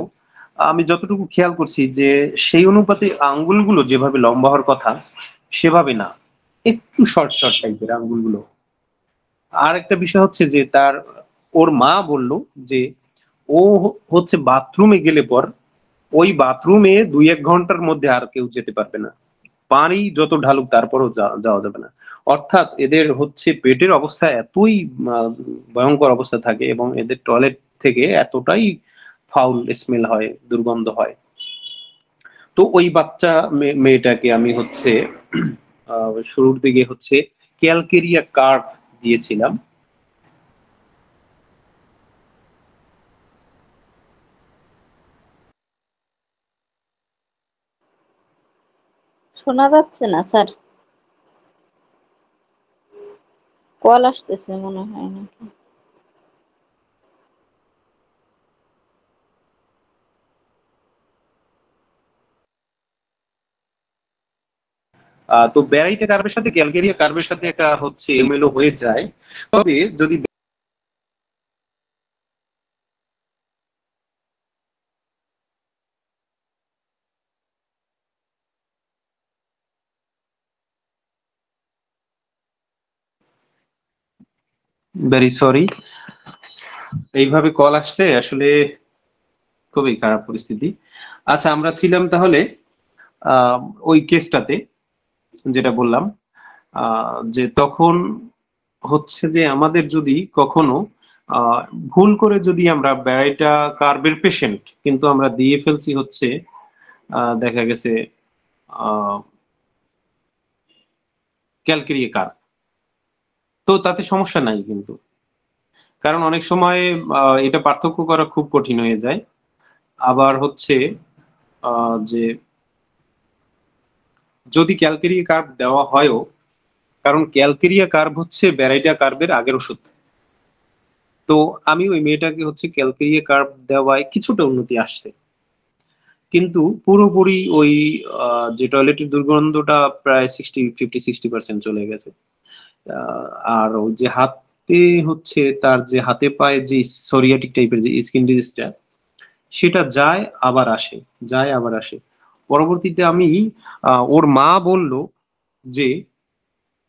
আমি যতটুকু খেয়াল করছি যে সেই অনুপাতে আঙ্গুলগুলো যেভাবে লম্বা হওয়ার কথা সেভাবে না, একটু শর্ট শর্ট টাইপের আঙ্গুলগুলো। আর একটা বিষয় হচ্ছে যে তার, ওর মা বলল যে ও হচ্ছে বাথরুমে গেলে পর ওই বাথরুমে 2-1 ঘন্টার মধ্যে আর কেউ যেতে পারবে না, পানি যত ঢালুক তারপরও যাওয়া যাবে না। অর্থাৎ এদের হচ্ছে পেটের অবস্থা এতই ভয়ঙ্কর অবস্থা থাকে এবং এদের টয়লেট থেকে এতটাই ফাউল স্মেল হয়, দুর্গন্ধ হয়। তো ওই বাচ্চা মেয়েটাকে আমি হচ্ছে শুরুর দিকে হচ্ছে ক্যালকেরিয়া কার্ভ দিয়েছিলাম। শোনা যাচ্ছে না স্যার, কল আসতেছে মনে হয় নাকি। তো ব্যারাইটা কার্ভের সাথে ক্যালকেরিয়া কার্ভের সাথে একটা হচ্ছে এলোমেলো হয়ে যায়। তবে যদি ভেরি সরি, এইভাবে কল আসলে আসলে খুবই খারাপ পরিস্থিতি। আচ্ছা, আমরা ছিলাম তাহলে আহ, ওই কেসটাতে যেটা বললাম, যে তখন হচ্ছে যে আমাদের যদি কখনো আহ, ভুল করে যদি আমরা ব্যারাইটা কার্বের পেশেন্ট কিন্তু আমরা দিয়ে ফেলছি হচ্ছে দেখা গেছে ক্যালকেরিয়া কার্ব, তো তাতে সমস্যা নাই কিন্তু। কারণ অনেক সময় এটা পার্থক্য করা খুব কঠিন হয়ে যায়। আবার হচ্ছে যে যদি ক্যালকেরিয়া কার্ভ দেওয়া হয়ও, কারণ ক্যালকেরিয়া কার্ভ হচ্ছে ব্যারাইটা কার্ভের আগের ওষুধ। তো আমি ওই মেয়েটাকে হচ্ছে ক্যালকেরিয়া কার্ভ দেওয়ায় কিছুটা উন্নতি আসছে, কিন্তু পুরোপুরি ওই যে টয়লেটের দুর্গন্ধটা প্রায় 50-60% চলে গেছে। আর ওই যে হাতে হচ্ছে তার যে হাতে পায়ে যে সোরিয়াটিক টাইপের যে স্কিন ডিজিজটা, সেটা যায় আবার আসে, যায় আবার আসে। পরবর্তীতে আমি ওর মা বলল যে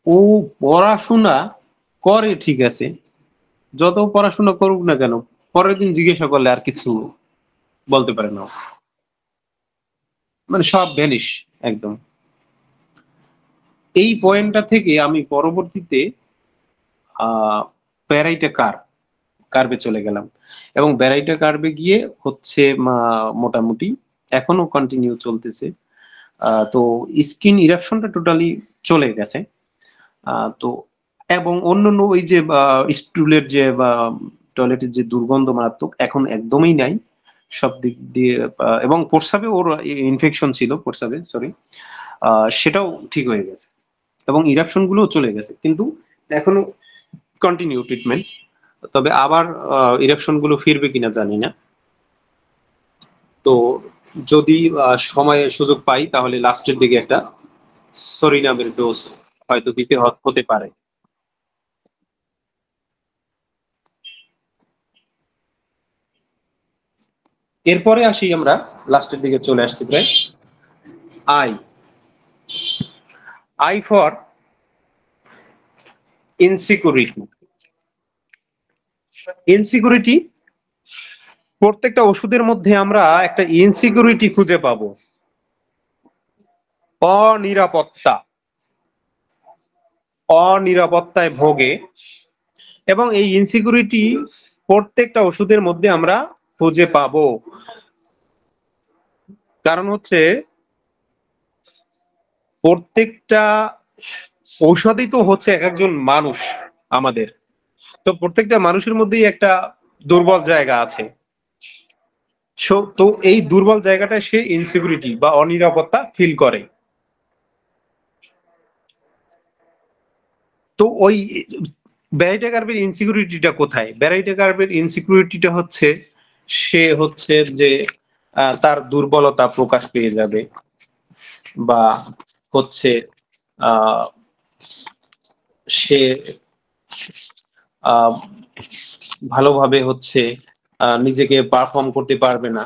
ও পড়াশোনা করে ঠিক আছে, যত পড়াশোনা করুক না কেন, পরের দিন জিজ্ঞাসা করলে আর কিছু বলতে পারে না ও। মানে সব ভ্যানিশ একদম। এই পয়েন্টটা থেকে আমি পরবর্তীতে আহ প্যারাইটা কার্ভে চলে গেলাম, এবং ব্যারাইটা কার্ভে গিয়ে হচ্ছে মোটামুটি এখনো কন্টিনিউ চলতেছে। তো স্কিন ইরাপশনটা টোটালি চলে গেছে। তো এবং অন্যান্য ওই যে স্টুলের যে বা টয়লেটের যে দুর্গন্ধ মারাত্মক এখন একদমই নাই সব দিক দিয়ে। এবং প্রস্রাবে ওর ইনফেকশন ছিল, প্রস্রাবে সরি, সেটাও ঠিক হয়ে গেছে এবং ইরাপশন গুলোও চলে গেছে, কিন্তু এখনো কন্টিনিউ ট্রিটমেন্ট। তবে আবার ইরাপশন গুলো ফিরবে কিনা জানি না। তো যদি সময় সুযোগ পাই তাহলে লাস্টের দিকে একটা সরিনামের ডোজ হয়তো দিতে হতে পারে। এরপরে আসি, আমরা লাস্টের দিকে চলে আসছি প্রায়। I I for insecurity. Insecurity, প্রত্যেকটা ওষুধের মধ্যে আমরা একটা ইনসিকিউরিটি খুঁজে পাবো, অনিরাপত্তা, অনিরাপত্তায় ভোগে। এবং এই ইনসিকিউরিটি প্রত্যেকটা ওষুধের মধ্যে আমরা খুঁজে পাবো। কারণ হচ্ছে প্রত্যেকটা ঔষধই তো হচ্ছে এক একজন মানুষ আমাদের, তো প্রত্যেকটা মানুষের মধ্যেই একটা দুর্বল জায়গা আছে। তো এই দুর্বল জায়গাটা সে ইনসিকিউরিটি বা অনিরাপত্তা ফিল করে। তো ওই ব্যারাইটা কার্ভের ইনসিকিউরিটিটা কোথায়? ব্যারাইটা কার্ভের ইনসিকিউরিটিটা হচ্ছে সে হচ্ছে যে তার দুর্বলতা প্রকাশ পেয়ে যাবে, বা হচ্ছে আহ সে আহ ভালোভাবে হচ্ছে নিজেকে পারফর্ম করতে পারবে না।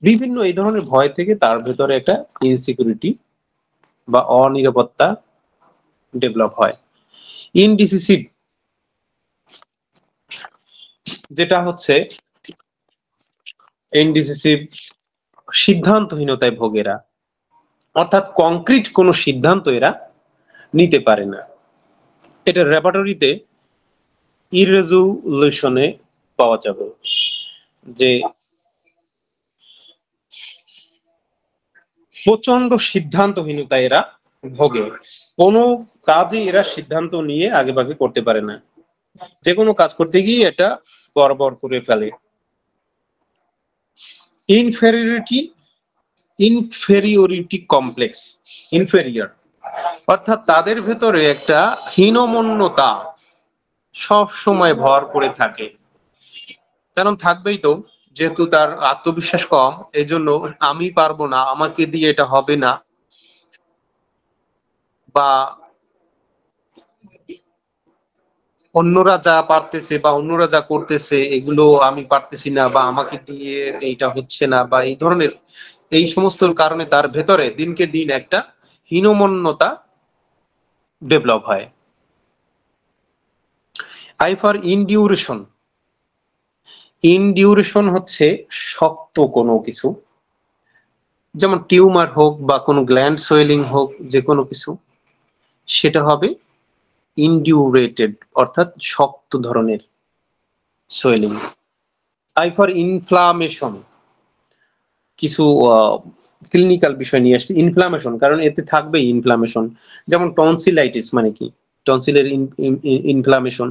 বিভিন্ন এই ধরনের ভয় থেকে তার ভেতরে একটা ইনসিকিউরিটি বা অনিরাপত্তা ডেভেলপ হয়। ইনডিসিসিভ, যেটা হচ্ছে ইনডিসিসিভ, সিদ্ধান্তহীনতায় ভোগেরা, অর্থাৎ কংক্রিট কোনো সিদ্ধান্ত এরা নিতে পারে না। এটা রেপার্টরিতে ইরেজুলেশনে পাওয়া যাবে, যে প্রচন্ড সিদ্ধান্তহীনতায় এরা ভোগে। কোনো কাজে এরা সিদ্ধান্ত নিয়ে আগেভাগে করতে পারে না, যে কোনো কাজ করতে গিয়ে এটা গড়বড় করে ফেলে। ইনফেরিয়রিটি, ইনফেরিয়রিটি কমপ্লেক্স, ইনফেরিয়র, অর্থাৎ তাদের ভেতরে একটা হীনমন্যতা সব সময় ভর করে থাকে। কারণ থাকবেই তো, যেহেতু তার আত্মবিশ্বাস কম, এই জন্য আমি পারবো না, আমাকে দিয়ে এটা হবে না, বা অন্যরা যা পারতেছে বা অন্যরা যা করতেছে এগুলো আমি পারতেছি না, বা আমাকে দিয়ে এইটা হচ্ছে না, বা এই ধরনের এই সমস্ত কারণে তার ভেতরে দিনকে দিন একটা হীনমন্যতা ডেভেলপ হয়। I for ইনডিউরেশন। ইনডিউরেশন হচ্ছে শক্ত কোনো কিছু, যেমন টিউমার হোক বা কোনো গ্ল্যান্ড সোয়েলিং হোক, যে কোনো কিছু, সেটা হবে ইনডিউরেটেড, অর্থাৎ শক্ত ধরনের সোয়েলিং। আই ফর ইনফ্লামেশন, কিছু ক্লিনিক্যাল বিষয় নিয়ে আসছি। ইনফ্লামেশন, কারণ এতে থাকবে ইনফ্লামেশন, যেমন টনসিলাইটিস মানে কি, টনসিলের ইনফ্লামেশন,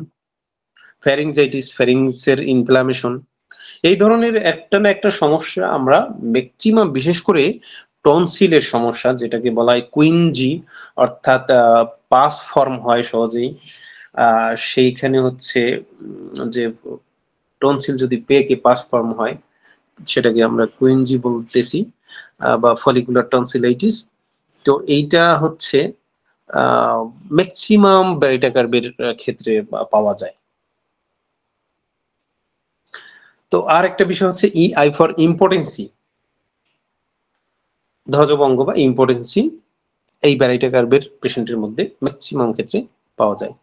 ফ্যারিংজাইটিস, ফ্যারিংসের ইনফ্লামেশন। এই ধরনের একটা না একটা সমস্যা আমরা ম্যাক্সিমাম, বিশেষ করে টনসিলের সমস্যা যেটাকে বলা হয় কুইনজি, অর্থাৎ পাস ফর্ম হয় সহজেই, সেইখানে হচ্ছে যে টনসিল যদি পেকে পাস ফর্ম হয় সেটাকে আমরা কুইনজি বলতেছি, বা ফলিকুলার টনসিলাইটিস। তো এইটা হচ্ছে ম্যাক্সিমাম ব্যারিটা কার্ভের ক্ষেত্রে পাওয়া যায়। তো আর একটা বিষয় হচ্ছে আই ফর ইম্পর্টেন্সি, ধ্বজভঙ্গ বা ইম্পর্টেন্সি, এই ব্যারাইটা কার্ভের পেশেন্টের মধ্যে ম্যাক্সিমাম ক্ষেত্রে পাওয়া যায়।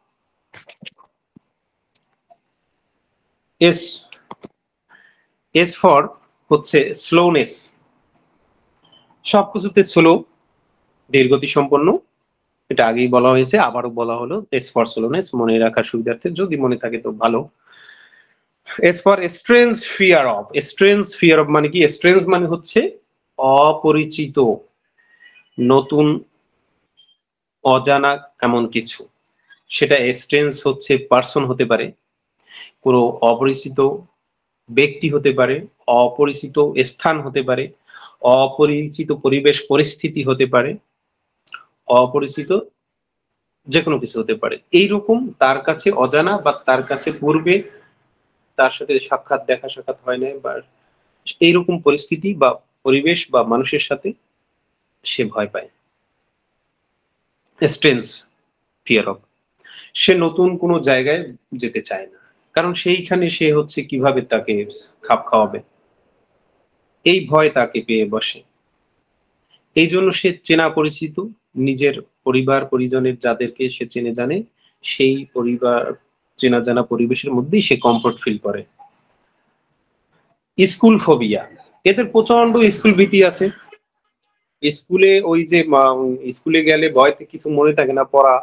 এস এস ফর হচ্ছে স্লোনেস, সবকিছুতে স্লো, ধীরগতি সম্পন্ন, এটা আগেই বলা হয়েছে, আবারও বলা হলো। এস ফর স্লোনেস, মনে রাখার সুবিধার্থে, যদি মনে থাকে তো ভালো। S for strange fear of, strange fear of মানে কি? স্ট্রেঞ্জ মানে হচ্ছে অপরিচিত, নতুন, অজানা এমন কিছু। সেটা স্ট্রেঞ্জ হচ্ছে পার্সন হতে পারে, কোনো অপরিচিত ব্যক্তি হতে পারে, অপরিচিত স্থান হতে পারে, অপরিচিত পরিবেশ পরিস্থিতি হতে পারে, অপরিচিত যে কোনো কিছু হতে পারে। এইরকম তার কাছে অজানা বা তার কাছে পূর্বে তার সাথে সাক্ষাৎ দেখা সাক্ষাৎ হয় না, বা এইরকম পরিস্থিতি বা পরিবেশ বা মানুষের সাথে সে ভয় পায়। স্ট্রেঞ্জ ফিয়ার অফ, সে নতুন কোনো জায়গায় যেতে চায় না, কারণ সেইখানে সে হচ্ছে কিভাবে তাকে খাপ খাওয়াবে, এই ভয় তাকে পেয়ে বসে। এই জন্য সে চেনা পরিচিত, নিজের পরিবার পরিজনের যাদেরকে সে চেনে জানে, সেই পরিবার চেনা জানা পরিবেশের মধ্যেই সে কমফোর্ট ফিল করে। স্কুল ফোবিয়া, এদের প্রচন্ড স্কুল ভীতি আছে। স্কুলে ওই যে স্কুলে গেলে ভয়তে কিছু মনে থাকে না, পড়া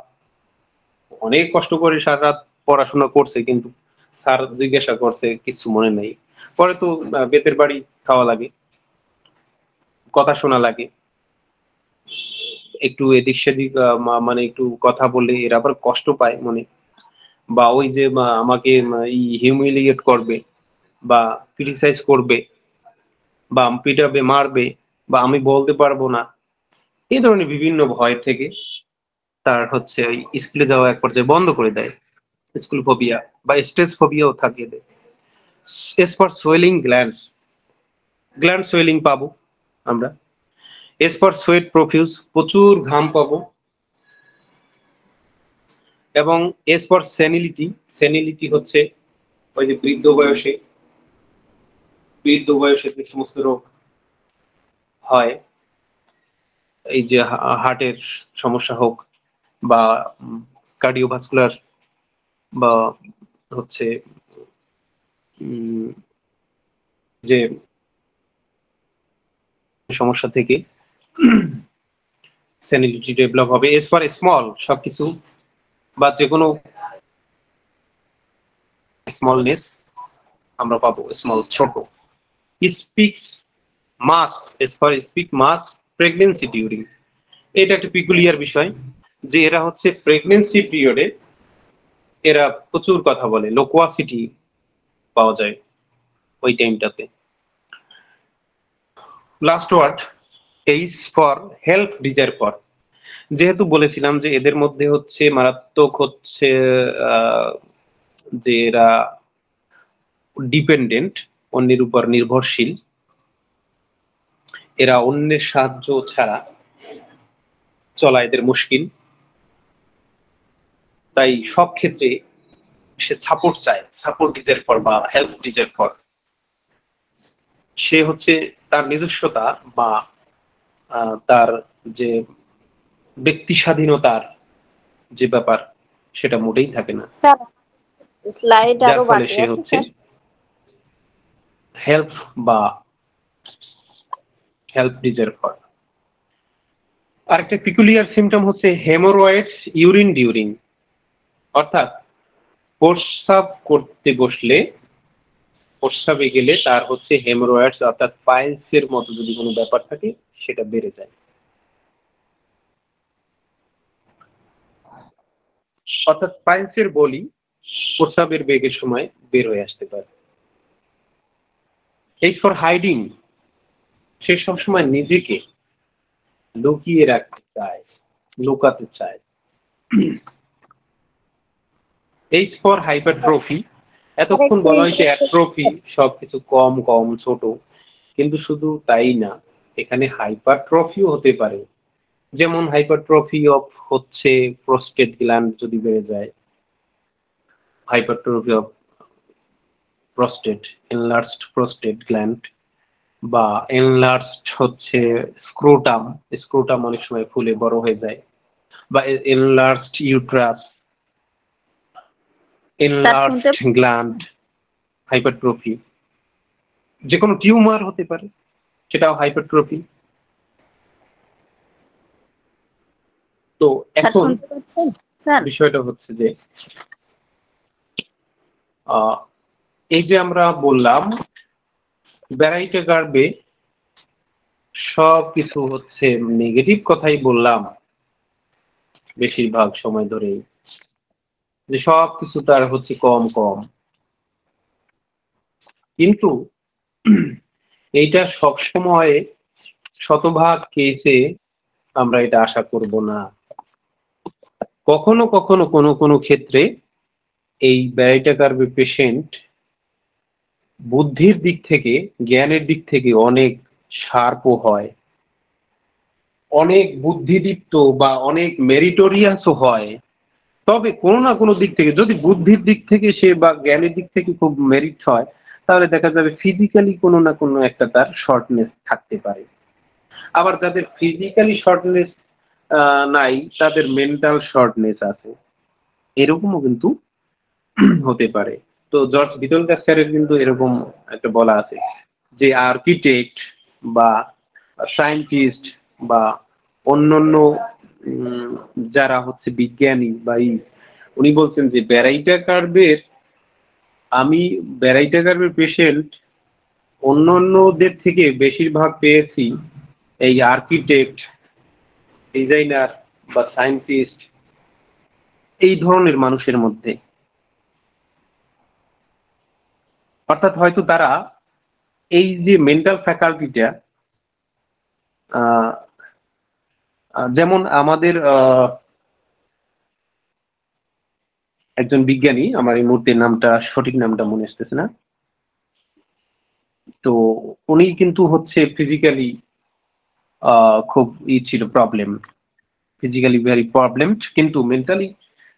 অনেক কষ্ট করে সারা রাত পড়াশোনা করছে, কিন্তু স্যার জিজ্ঞাসা করছে কিছু মনে নেই, পরে তো বেতের বাড়ি খাওয়া লাগে, কথা শোনা লাগে, একটু এদিক সেদিক মানে একটু কথা বলে এরা আবার কষ্ট পায় মনে, বা ওই যে আমাকে হিউমিলিয়েট করবে বা ক্রিটিসাইজ করবে বা পিটাবে মারবে বা আমি বলতে পারবো না, এই ধরনের বিভিন্ন ভয় থেকে তার হচ্ছে ওই স্কুলে যাওয়া এক পর্যায়ে বন্ধ করে দেয়। স্কুল ফোবিয়া বা স্টেজ ফোবিয়াও থাকে এদের। S for swelling glands, gland swelling পাবো আমরা। এস ফর সোয়েট প্রফিউজ, প্রচুর ঘাম পাবো। এবং এস ফর সেনিলিটি, সেনিলিটি হচ্ছে ওই যে বৃদ্ধ বয়সে যে সমস্ত রোগ হয়, এই যে হার্টের সমস্যা হোক বা কার্ডিওভাস্কুলার বা হচ্ছে যে সমস্যা থেকে সেনিলিটি ডেভেলপ হবে। এস ফর স্মল, সবকিছু বা যে কোনো স্মলনেস আমরা পাবো, স্মল ছোট। Speaks mass, S for speak mass pregnancy during, এটা একটা পিকুলিয়ার বিষয় যে এরা হচ্ছে প্রেগনেন্সি পিরিয়ডে এরা প্রচুর কথা বলে, লোকোয়াসিটি পাওয়া যায় ওই টাইমটাতে। Last word H for help desire for, যেহেতু বলেছিলাম যে এদের মধ্যে হচ্ছে মারাত্মক হচ্ছে যে এরা ডিপেন্ডেন্ট, অন্যের উপর নির্ভরশীল, এরা অন্যের সাহায্য ছাড়া চলা এদের মুশকিল, তাই সব ক্ষেত্রে সে সাপোর্ট চায়, সাপোর্ট ডিজায়ার ফর বা হেল্প ডিজায়ার ফর। সে হচ্ছে তার নিজস্বতা বা তার যে ব্যক্তি স্বাধীনতার যে ব্যাপার সেটা মোটেই থাকে না, স্যার স্লাইড যার আরো ফলে বাকি সে আছে হচ্ছে স্যার। হেল্প বা হেল্প ডিজায়ার ফর। আরেকটা পিকুলিয়ার সিমটম হচ্ছে হেমোরয়েডস ইউরিন ডিউরিং, অর্থাৎ প্রস্রাব করতে বসলে, প্রস্রাবে গেলে তার হচ্ছে হেমোরয়েডস অর্থাৎ পাইলস এর মতো যদি কোনো ব্যাপার থাকে সেটা বেড়ে যায়, অর্থাৎ পাইলস এর বলি প্রস্রাবের বেগের সময় বের হয়ে আসতে পারে। এই ফর হাইডিং, সে সবসময় নিজেকে লুকিয়ে রাখতে চায়, লুকাতে চায়। এইচ ফর হাইপারট্রফি, এতক্ষণ বলা হয়েছে অ্যাট্রফি সবকিছু কম কম ছোট, কিন্তু শুধু তাই না, এখানে হাইপারট্রফিও হতে পারে। যেমন হাইপারট্রফি অফ হচ্ছে প্রোস্টেট গ্ল্যান্ড যদি বেড়ে যায়, hypertrophy of prostate, enlarged prostate gland, বা এনলার্জড হচ্ছে স্ক্রোটাম, স্ক্রোটাম অনেক সময় ফুলে বড় হয়ে যায়, বা enlarged uterus, enlarged gland, hypertrophy, যে কোনো টিউমার হতে পারে, সেটাও হাইপারট্রফি। তো স্যার এখন শুনতে পাচ্ছেন স্যার? বিষয়টা হচ্ছে যে এই যে আমরা বললাম ব্যারাইটা গার্বে সব কিছু হচ্ছে নেগেটিভ কথাই বললাম বেশিরভাগ সময় ধরেই, যে সব কিছু তার হচ্ছে কম কম, কিন্তু এইটা সব সময় শতভাগ কেসে আমরা এটা আশা করব না। কখনো কখনো কোনো কোনো ক্ষেত্রে এই ব্যারাইটা গার্বে পেশেন্ট বুদ্ধির দিক থেকে, জ্ঞানের দিক থেকে অনেক শার্পও হয়, অনেক বুদ্ধিদীপ্ত বা অনেক মেরিটোরিয়াসও হয়। তবে কোনো না কোনো দিক থেকে, যদি বুদ্ধির দিক থেকে সে বা জ্ঞানের দিক থেকে খুব মেরিট হয়, তাহলে দেখা যাবে ফিজিক্যালি কোনো না কোনো একটা তার শর্টনেস থাকতে পারে। আবার যাদের ফিজিক্যালি শর্টনেস নাই, তাদের মেন্টাল শর্টনেস আছে, এরকমও কিন্তু হতে পারে। তো জর্জ বিটলগার স্যারের কিন্তু এরকম একটা বলা আছে যে আর্কিটেক্ট বা সায়েন্টিস্ট বা অন্যান্য যারা হচ্ছে বিজ্ঞানী বা উনি বলছেন যে ব্যারাইটা কার্ভের পেশেন্ট অন্যান্যদের থেকে বেশিরভাগ পেয়েছি এই আর্কিটেক্ট, ডিজাইনার বা সায়েন্টিস্ট, এই ধরনের মানুষের মধ্যে। অর্থাৎ হয়তো তারা এই যে মেন্টাল ফ্যাকাল্টিটা, যেমন আমাদের একজন বিজ্ঞানী, আমার এই মুহূর্তে সঠিক নামটা মনে আসতেছে না, তো উনি কিন্তু হচ্ছে ফিজিক্যালি খুব ছিল প্রবলেম, ফিজিক্যালি ভেরি প্রবলেম, কিন্তু মেন্টালি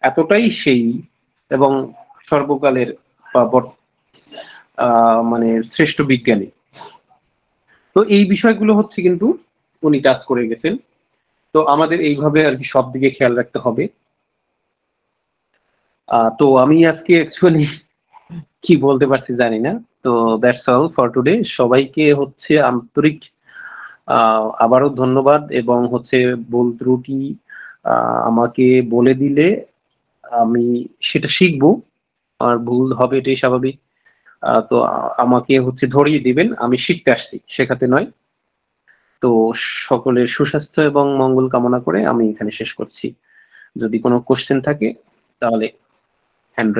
এতটাই সেই এবং সর্বকালের মানে শ্রেষ্ঠ বিজ্ঞানী। তো এই বিষয়গুলো হচ্ছে কিন্তু উনি টাচ করে গেছেন। তো আমাদের এইভাবে আর কি সব দিকে খেয়াল রাখতে হবে। তো আমি আজকে অ্যাকচুয়ালি কি বলতে পারছি জানি না। তো দ্যাটস অল ফর টুডে। সবাইকে হচ্ছে আন্তরিক আবারও ধন্যবাদ, এবং হচ্ছে ভুল ত্রুটি আমাকে বলে দিলে আমি সেটা শিখবো, আর ভুল হবে এটাই স্বাভাবিক। তো আমাকে হচ্ছে ধরিয়ে দিবেন, আমি শিখতে আসছি, শেখাতে নয়। তো সকলের সুস্বাস্থ্য এবং মঙ্গল কামনা করে আমি এখানে শেষ করছি। যদি কোনো কোশ্চেন থাকে তাহলে হ্যান্ড